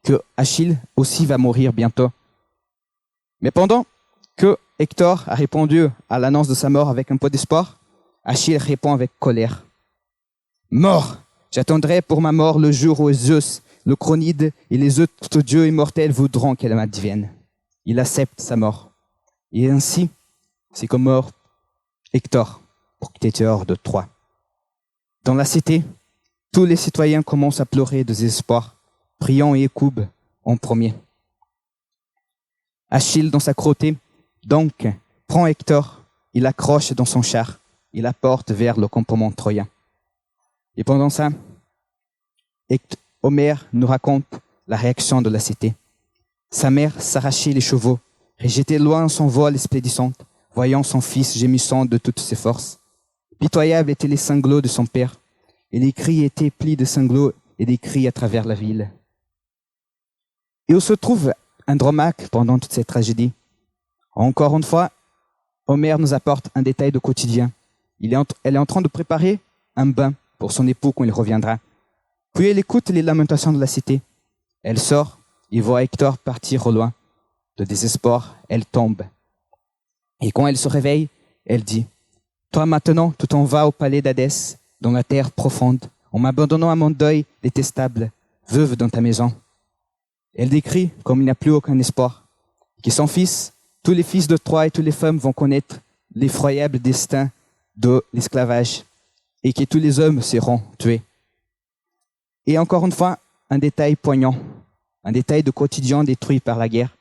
que Achille aussi va mourir bientôt. Mais pendant que Hector a répondu à l'annonce de sa mort avec un peu d'espoir, Achille répond avec colère. « Mort! J'attendrai pour ma mort le jour où Zeus, le Chronide et les autres dieux immortels voudront qu'elle m'advienne. » Il accepte sa mort. Et ainsi, c'est comme mort Hector, protecteur de Troie. Dans la cité, tous les citoyens commencent à pleurer de désespoir, priant Hécube en premier. Achille, dans sa cruauté, donc, prend Hector, il l'accroche dans son char, il la porte vers le campement troyen. Et pendant ça, Homère nous raconte la réaction de la cité. Sa mère s'arrachait les chevaux, rejetait loin son vol esplendissante, voyant son fils gémissant de toutes ses forces. Pitoyables étaient les sanglots de son père, et les cris étaient plis de sanglots et des cris à travers la ville. Et où se trouve Andromaque pendant toute cette tragédie? Encore une fois, Homère nous apporte un détail de quotidien. Elle est en train de préparer un bain pour son époux quand il reviendra. Puis elle écoute les lamentations de la cité. Elle sort et voit Hector partir au loin. De désespoir, elle tombe. Et quand elle se réveille, elle dit « Toi maintenant, tu t'en vas au palais d'Hadès, dans la terre profonde, en m'abandonnant à mon deuil détestable, veuve dans ta maison. » Elle décrit, comme il n'y a plus aucun espoir, que son fils, tous les fils de Troie et toutes les femmes vont connaître l'effroyable destin de l'esclavage et que tous les hommes seront tués. Et encore une fois, un détail poignant, un détail de quotidien détruit par la guerre.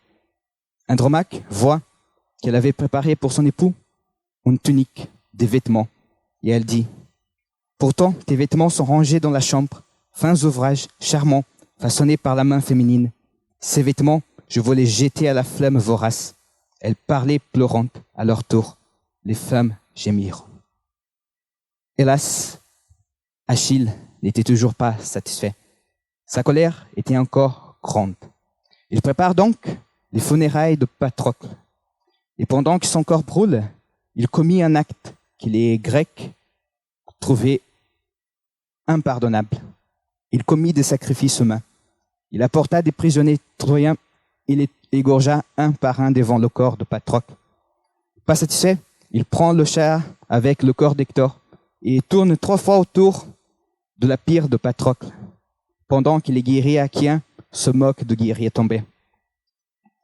Andromaque voit qu'elle avait préparé pour son époux une tunique, des vêtements, et elle dit « Pourtant, tes vêtements sont rangés dans la chambre, fins ouvrages, charmants, façonnés par la main féminine. Ces vêtements, je veux les jeter à la flamme vorace. » Elle parlait pleurante à leur tour. Les femmes gémirent. Hélas, Achille n'était toujours pas satisfait. Sa colère était encore grande. Il prépare donc les funérailles de Patrocle. Et pendant que son corps brûle, il commit un acte que les Grecs trouvaient impardonnable. Il commit des sacrifices humains. Il apporta des prisonniers troyens et les égorgea un par un devant le corps de Patrocle. Pas satisfait, il prend le char avec le corps d'Hector et tourne 3 fois autour de la pyre de Patrocle, pendant que les guerriers achaéens se moquent de guerriers tombés.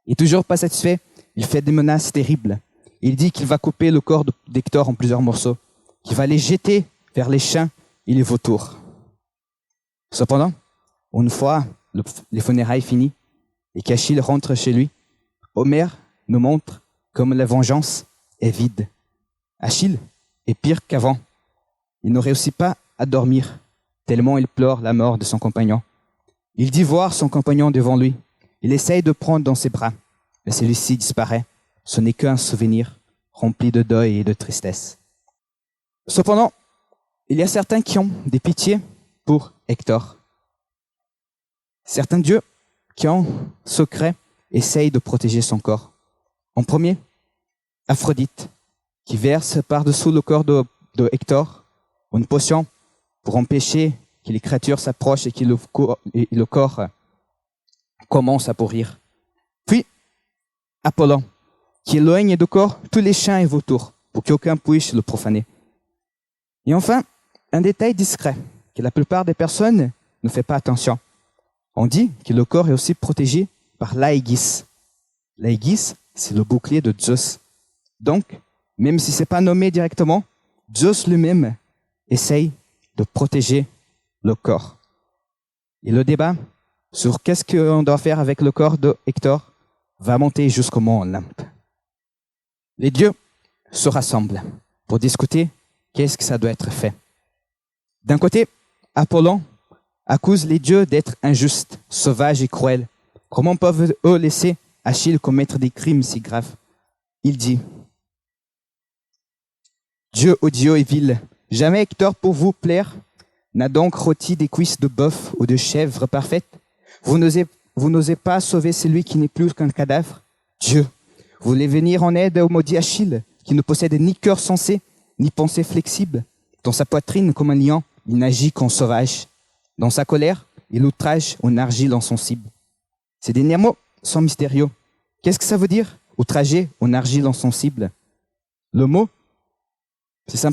Et toujours pas satisfait, il fait des menaces terribles. Il dit qu'il va couper le corps d'Hector en plusieurs morceaux, qu'il va les jeter vers les chiens et les vautours. Cependant, une fois les funérailles finies et qu'Achille rentre chez lui, Homère nous montre comme la vengeance est vide. Achille est pire qu'avant. Il ne réussit pas à dormir, tellement il pleure la mort de son compagnon. Il dit voir son compagnon devant lui. Il essaye de prendre dans ses bras, mais celui-ci disparaît, ce n'est qu'un souvenir rempli de deuil et de tristesse. Cependant, il y a certains qui ont des pitiés pour Hector. Certains dieux qui, en secret, essayent de protéger son corps. En premier, Aphrodite, qui verse par-dessous le corps de Hector une potion pour empêcher que les créatures s'approchent et que le corps commence à pourrir. Puis, Apollon, qui éloigne du corps tous les chiens et vautours pour qu'aucun puisse le profaner. Et enfin, un détail discret que la plupart des personnes ne font pas attention. On dit que le corps est aussi protégé par l'Aegis. L'Aegis, c'est le bouclier de Zeus. Donc, même si ce n'est pas nommé directement, Zeus lui-même essaye de protéger le corps. Et le débat sur qu'est-ce qu'on doit faire avec le corps de Hector va monter jusqu'au mont Olympe. Les dieux se rassemblent pour discuter qu'est-ce que ça doit être fait. D'un côté, Apollon accuse les dieux d'être injustes, sauvages et cruels. Comment peuvent-eux laisser Achille commettre des crimes si graves? Il dit: Dieu odieux et vil, jamais Hector pour vous plaire n'a donc rôti des cuisses de bœuf ou de chèvre parfaites. Vous n'osez pas sauver celui qui n'est plus qu'un cadavre. Dieu, vous voulez venir en aide au maudit Achille, qui ne possède ni cœur sensé, ni pensée flexible. Dans sa poitrine, comme un lion, il n'agit qu'en sauvage. Dans sa colère, il outrage en argile insensible. Ces derniers mots sont mystérieux. Qu'est-ce que ça veut dire, outrager en argile insensible? Le mot, ces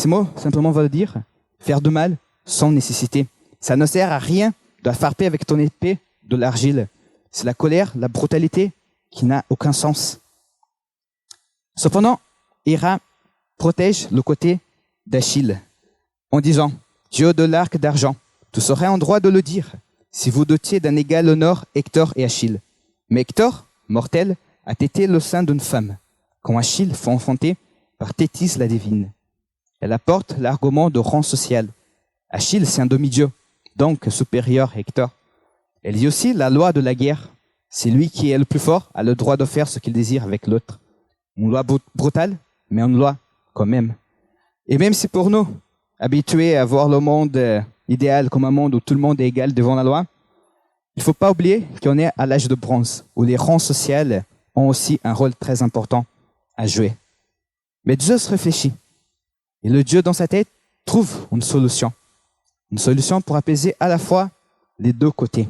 mots simplement veulent dire faire du mal sans nécessité. Ça ne sert à rien de frapper avec ton épée de l'argile. C'est la colère, la brutalité qui n'a aucun sens. Cependant, Héra protège le côté d'Achille en disant: Dieu de l'arc d'argent, tu serais en droit de le dire si vous dotiez d'un égal honneur Hector et Achille. Mais Hector, mortel, a tété le sein d'une femme, quand Achille fut enfanté par Thétis la divine. Elle apporte l'argument de rang social. Achille, c'est un demi-dieu, donc supérieur à Hector. Elle dit aussi la loi de la guerre. C'est lui qui est le plus fort, a le droit de faire ce qu'il désire avec l'autre. Une loi brutale, mais une loi quand même. Et même si pour nous, habitués à voir le monde idéal comme un monde où tout le monde est égal devant la loi, il ne faut pas oublier qu'on est à l'âge de bronze, où les rangs sociaux ont aussi un rôle très important à jouer. Mais Zeus réfléchit. Et le dieu dans sa tête trouve une solution. Une solution pour apaiser à la fois les deux côtés.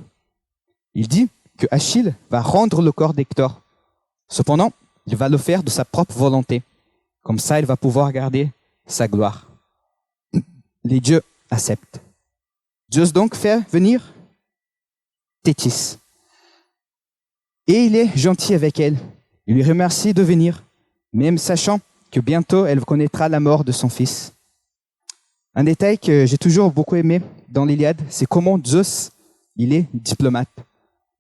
Il dit que Achille va rendre le corps d'Hector. Cependant, il va le faire de sa propre volonté. Comme ça, il va pouvoir garder sa gloire. Les dieux acceptent. Zeus donc fait venir Thétis. Et il est gentil avec elle. Il lui remercie de venir, même sachant que bientôt elle connaîtra la mort de son fils. Un détail que j'ai toujours beaucoup aimé dans l'Iliade, c'est comment Zeus, il est diplomate.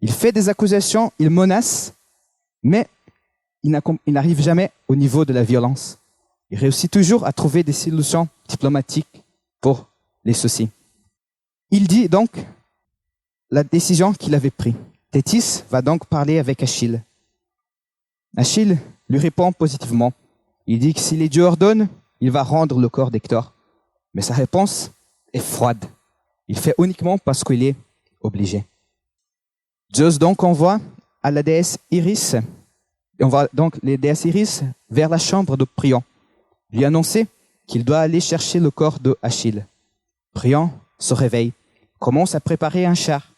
Il fait des accusations, il menace, mais il n'arrive jamais au niveau de la violence. Il réussit toujours à trouver des solutions diplomatiques pour les soucis. Il dit donc la décision qu'il avait prise. Thétis va donc parler avec Achille. Achille lui répond positivement. Il dit que si les dieux ordonnent, il va rendre le corps d'Hector. Mais sa réponse est froide. Il fait uniquement parce qu'il est obligé. Zeus donc envoie à la déesse Iris, les déesses Iris vers la chambre de Priam, lui annoncer qu'il doit aller chercher le corps de Achille. Priam se réveille, commence à préparer un char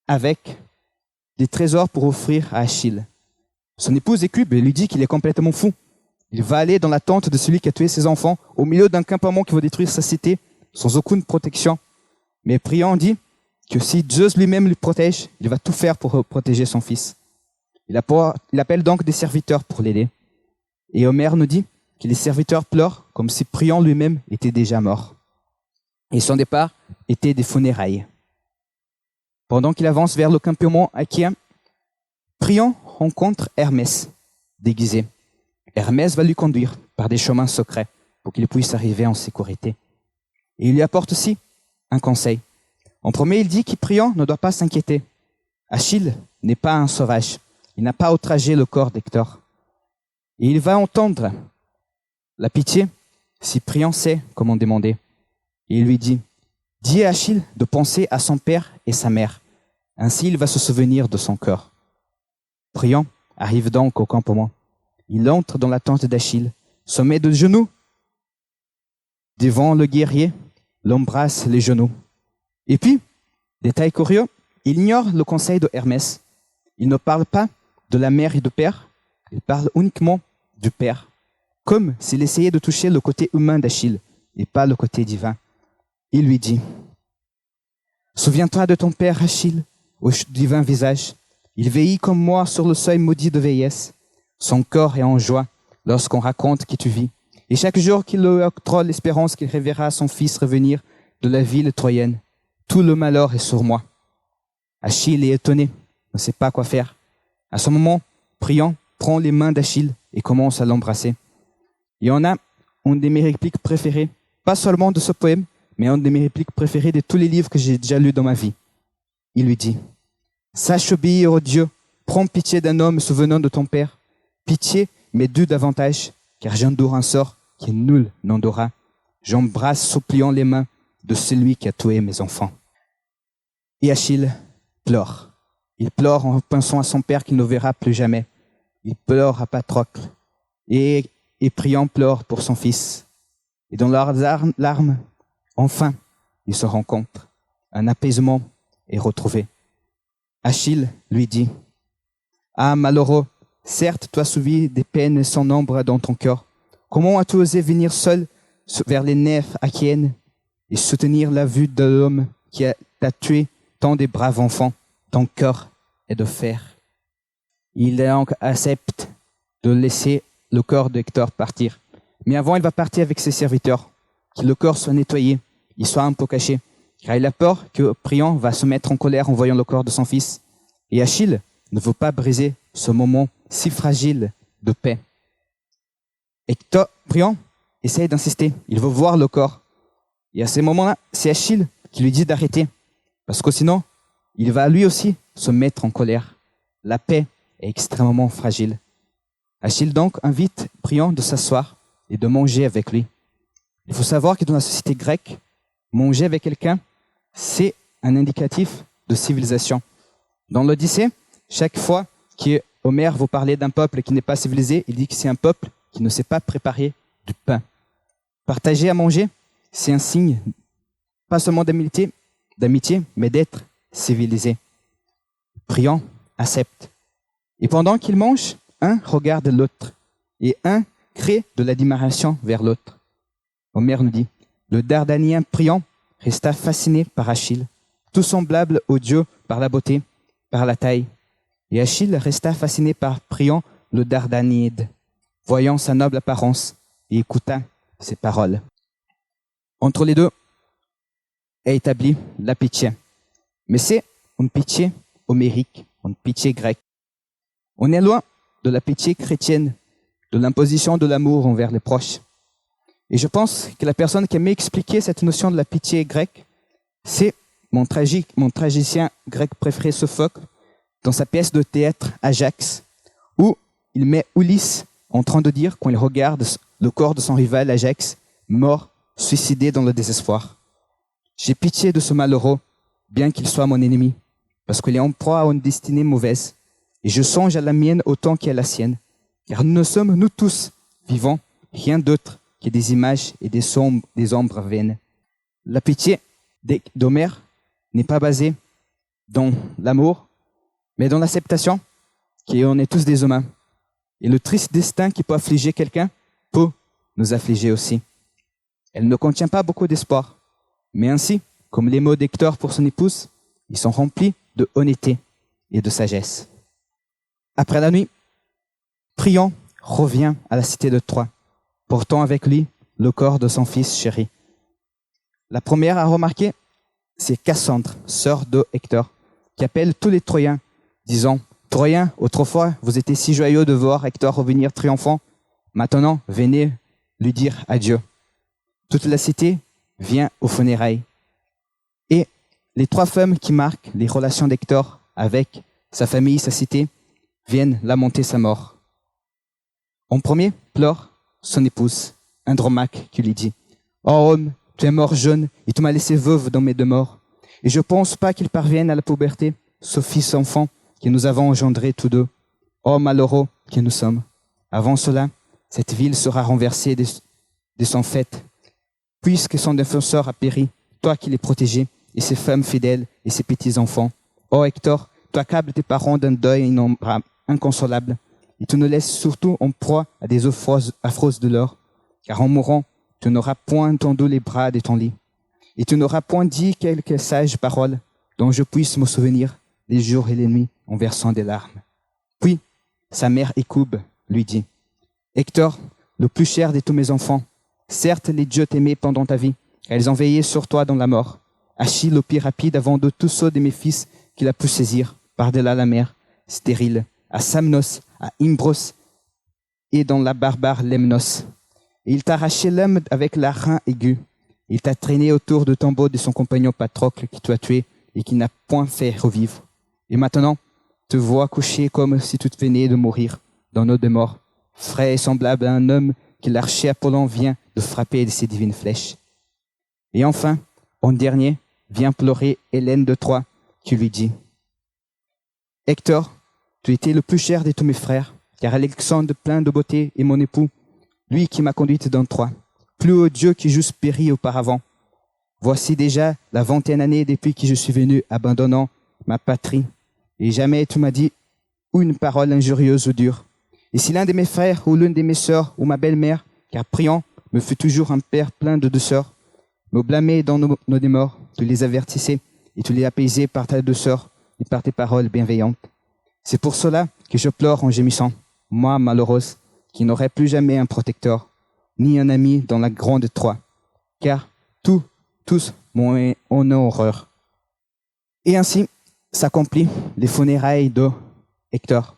avec des trésors pour offrir à Achille. Son épouse écube et lui dit qu'il est complètement fou. Il va aller dans la tente de celui qui a tué ses enfants, au milieu d'un campement qui va détruire sa cité, sans aucune protection. Mais Priam dit que si Zeus lui-même lui protège, il va tout faire pour protéger son fils. Il appelle donc des serviteurs pour l'aider. Et Homère nous dit que les serviteurs pleurent comme si Priam lui-même était déjà mort. Et son départ était des funérailles. Pendant qu'il avance vers le campement achéen, Priam rencontre Hermès, déguisé. Hermès va lui conduire par des chemins secrets pour qu'il puisse arriver en sécurité. Et il lui apporte aussi un conseil. En premier, il dit que Priam ne doit pas s'inquiéter. Achille n'est pas un sauvage. il n'a pas outragé le corps d'Hector. Et il va entendre la pitié si Priam sait comment demander. Et il lui dit, dis à Achille de penser à son père et sa mère. Ainsi il va se souvenir de son corps. Priam arrive donc au campement. Il entre dans la tente d'Achille, se met de genoux. Devant le guerrier, l'embrasse les genoux. Et puis, détail curieux, il ignore le conseil de Hermès. Il ne parle pas de la mère et du père, il parle uniquement du père, comme s'il essayait de toucher le côté humain d'Achille et pas le côté divin. Il lui dit, « Souviens-toi de ton père Achille, au divin visage. Il veille comme moi sur le seuil maudit de vieillesse. Son corps est en joie lorsqu'on raconte qui tu vis. Et chaque jour qu'il lui octroie l'espérance qu'il reverra son fils revenir de la ville troyenne, tout le malheur est sur moi. » Achille est étonné, ne sait pas quoi faire. À ce moment, Priam prend les mains d'Achille et commence à l'embrasser. Il y en a une de mes répliques préférées, pas seulement de ce poème, mais une de mes répliques préférées de tous les livres que j'ai déjà lus dans ma vie. Il lui dit, « Sache obéir au Dieu, prends pitié d'un homme souvenant de ton père. Pitié m'est due davantage, car j'endoure un sort que nul n'endoura. J'embrasse suppliant les mains de celui qui a tué mes enfants. » Et Achille pleure. Il pleure en pensant à son père qu'il ne verra plus jamais. Il pleure à Patrocle. Et Priam pleure pour son fils. Et dans leurs larmes, enfin, ils se rencontrent. Un apaisement est retrouvé. Achille lui dit, « Ah, malheureux, certes, tu as subi des peines sans nombre dans ton cœur. Comment as-tu osé venir seul vers les nefs achéennes et soutenir la vue de l'homme qui t'a tué tant de braves enfants? Ton cœur est de fer. » Il donc accepte de laisser le corps d'Hector partir. Mais avant, il va partir avec ses serviteurs, que le corps soit nettoyé, il soit un peu caché, car il a peur que Priam va se mettre en colère en voyant le corps de son fils. Et Achille ne veut pas briser ce moment si fragile de paix. Priam essaye d'insister, il veut voir le corps. Et à ce moment-là, c'est Achille qui lui dit d'arrêter, parce que sinon, il va lui aussi se mettre en colère. La paix est extrêmement fragile. Achille donc invite Priam de s'asseoir et de manger avec lui. Il faut savoir que dans la société grecque, manger avec quelqu'un, c'est un indicatif de civilisation. Dans l'Odyssée, chaque fois qu'Homère vous parler d'un peuple qui n'est pas civilisé, il dit que c'est un peuple qui ne sait pas préparer du pain. Partager à manger, c'est un signe, pas seulement d'amitié, mais d'être civilisé. Priam accepte. Et pendant qu'ils mangent, un regarde l'autre et un crée de l'admiration vers l'autre. Homère nous dit, le Dardanien Priam resta fasciné par Achille, tout semblable au dieu par la beauté, par la taille. Et Achille resta fasciné par Priam le Dardanide, voyant sa noble apparence et écoutant ses paroles. Entre les deux est établie la pitié. Mais c'est une pitié homérique, une pitié grecque. On est loin de la pitié chrétienne, de l'imposition de l'amour envers les proches. Et je pense que la personne qui a m'expliqué cette notion de la pitié grecque, c'est mon tragicien grec préféré Sophocle, dans sa pièce de théâtre Ajax, où il met Ulysse en train de dire, quand il regarde le corps de son rival Ajax, mort, suicidé dans le désespoir. J'ai pitié de ce malheureux, bien qu'il soit mon ennemi, parce qu'il est en proie à une destinée mauvaise, et je songe à la mienne autant qu'à la sienne, car nous ne sommes, nous tous, vivants, rien d'autre que des images et des ombres vaines. La pitié d'Homère n'est pas basée dans l'amour, mais dans l'acceptation qu'on est tous des humains. Et le triste destin qui peut affliger quelqu'un peut nous affliger aussi. Elle ne contient pas beaucoup d'espoir, mais ainsi, comme les mots d'Hector pour son épouse, ils sont remplis de honnêteté et de sagesse. Après la nuit, Priam revient à la cité de Troie, portant avec lui le corps de son fils chéri. La première à remarquer, c'est Cassandre, sœur de Hector, qui appelle tous les Troyens, disant « Troyens, autrefois, vous étiez si joyeux de voir Hector revenir triomphant. Maintenant, venez lui dire adieu. » Toute la cité vient aux funérailles. Et les trois femmes qui marquent les relations d'Hector avec sa famille, sa cité, viennent lamenter sa mort. En premier pleure son épouse, Andromaque, qui lui dit « Oh homme, tu es mort jeune et tu m'as laissé veuve dans mes deux morts. Et je pense pas qu'il parvienne à la puberté, ce fils enfant que nous avons engendré tous deux. Oh malheureux que nous sommes. Avant cela, cette ville sera renversée de son fait, puisque son défenseur a péri, toi qui les protégeais, et ses femmes fidèles et ses petits-enfants. Oh Hector, tu accables tes parents d'un deuil inconsolable, et tu nous laisses surtout en proie à des eaux affreuses douleurs, car en mourant, tu n'auras point tendu les bras de ton lit, et tu n'auras point dit quelques sages paroles dont je puisse me souvenir les jours et les nuits en versant des larmes. Puis, sa mère Écoube lui dit, Hector, le plus cher de tous mes enfants, certes les dieux t'aimaient pendant ta vie, car ils ont veillé sur toi dans la mort. Achille, le plus rapide avant de tous ceux de mes fils qu'il a pu saisir, par-delà la mer, stérile, à Samnos, à Imbros, et dans la barbare Lemnos. Et il t'a arraché l'âme avec la rein aiguë. Il t'a traîné autour du tombeau de son compagnon Patrocle qui t'a tué et qui n'a point fait revivre. Et maintenant, te vois couché comme si tu venais de mourir dans nos deux morts, frais et semblable à un homme que l'archer Apollon vient de frapper de ses divines flèches. Et enfin, en dernier, vient pleurer Hélène de Troie, qui lui dit « Hector, tu étais le plus cher de tous mes frères, car Alexandre, plein de beauté, est mon époux, lui qui m'a conduite dans Troie, plus haut Dieu qui j'eusse péri auparavant. Voici déjà la 20e année depuis que je suis venu abandonnant ma patrie, et jamais tu m'as dit une parole injurieuse ou dure. Et si l'un de mes frères ou l'une de mes sœurs ou ma belle-mère, car Priam me fut toujours un père plein de douceur, me blâmait dans nos démords, tu les avertissais et tu les apaisais par ta douceur et par tes paroles bienveillantes. C'est pour cela que je pleure en gémissant, moi malheureuse, qui n'aurai plus jamais un protecteur, ni un ami dans la grande Troie, car tous m'ont en horreur. » Et ainsi s'accomplit les funérailles de Hector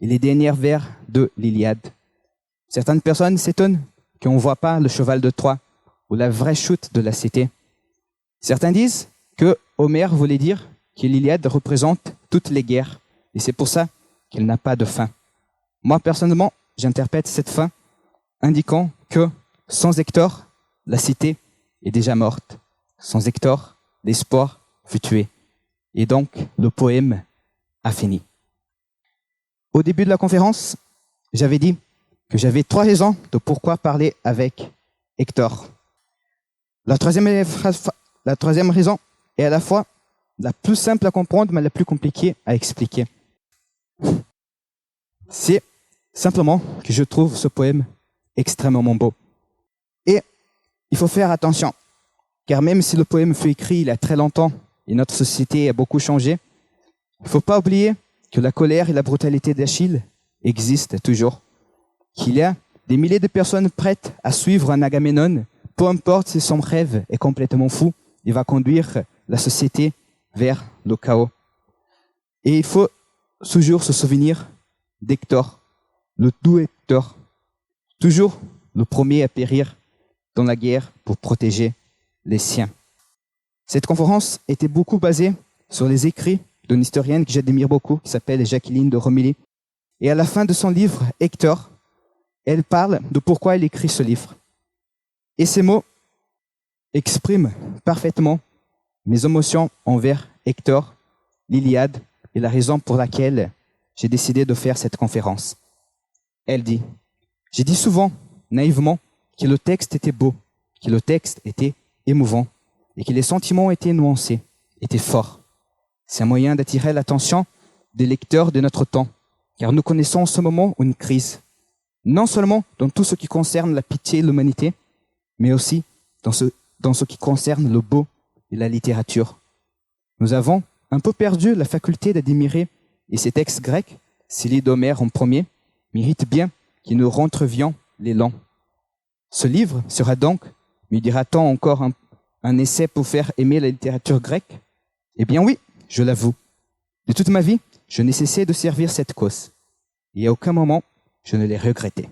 et les derniers vers de l'Iliade. Certaines personnes s'étonnent qu'on ne voit pas le cheval de Troie ou la vraie chute de la cité. Certains disent que Homère voulait dire que l'Iliade représente toutes les guerres et c'est pour ça qu'elle n'a pas de fin. Moi, personnellement, j'interprète cette fin indiquant que sans Hector, la cité est déjà morte. Sans Hector, l'espoir fut tué. Et donc, le poème a fini. Au début de la conférence, j'avais dit que j'avais 3 raisons de pourquoi parler avec Hector. La troisième raison est à la fois la plus simple à comprendre, mais la plus compliquée à expliquer. C'est simplement que je trouve ce poème extrêmement beau. Et il faut faire attention, car même si le poème fut écrit il y a très longtemps et notre société a beaucoup changé, il ne faut pas oublier que la colère et la brutalité d'Achille existent toujours, qu'il y a des milliers de personnes prêtes à suivre un Agamemnon, peu importe si son rêve est complètement fou, il va conduire la société vers le chaos. Et il faut toujours se souvenir d'Hector, le doux Hector, toujours le premier à périr dans la guerre pour protéger les siens. Cette conférence était beaucoup basée sur les écrits d'une historienne que j'admire beaucoup, qui s'appelle Jacqueline de Romilly. Et à la fin de son livre, Hector, elle parle de pourquoi elle écrit ce livre. Et ces mots expriment parfaitement mes émotions envers Hector, l'Iliade, et la raison pour laquelle j'ai décidé de faire cette conférence. Elle dit, « J'ai dit souvent, naïvement, que le texte était beau, que le texte était émouvant, et que les sentiments étaient nuancés, étaient forts. C'est un moyen d'attirer l'attention des lecteurs de notre temps, car nous connaissons en ce moment une crise, non seulement dans tout ce qui concerne la pitié et l'humanité, mais aussi dans ce qui concerne le beau et la littérature. Nous avons un peu perdu la faculté d'admirer, et ces textes grecs, ceux d'Homère en premier, méritent bien que nous retrouvions l'élan. Ce livre sera donc, me dira-t-on encore, un essai pour faire aimer la littérature grecque? Eh bien oui, je l'avoue. De toute ma vie, je n'ai cessé de servir cette cause. Et à aucun moment, je ne l'ai regretté.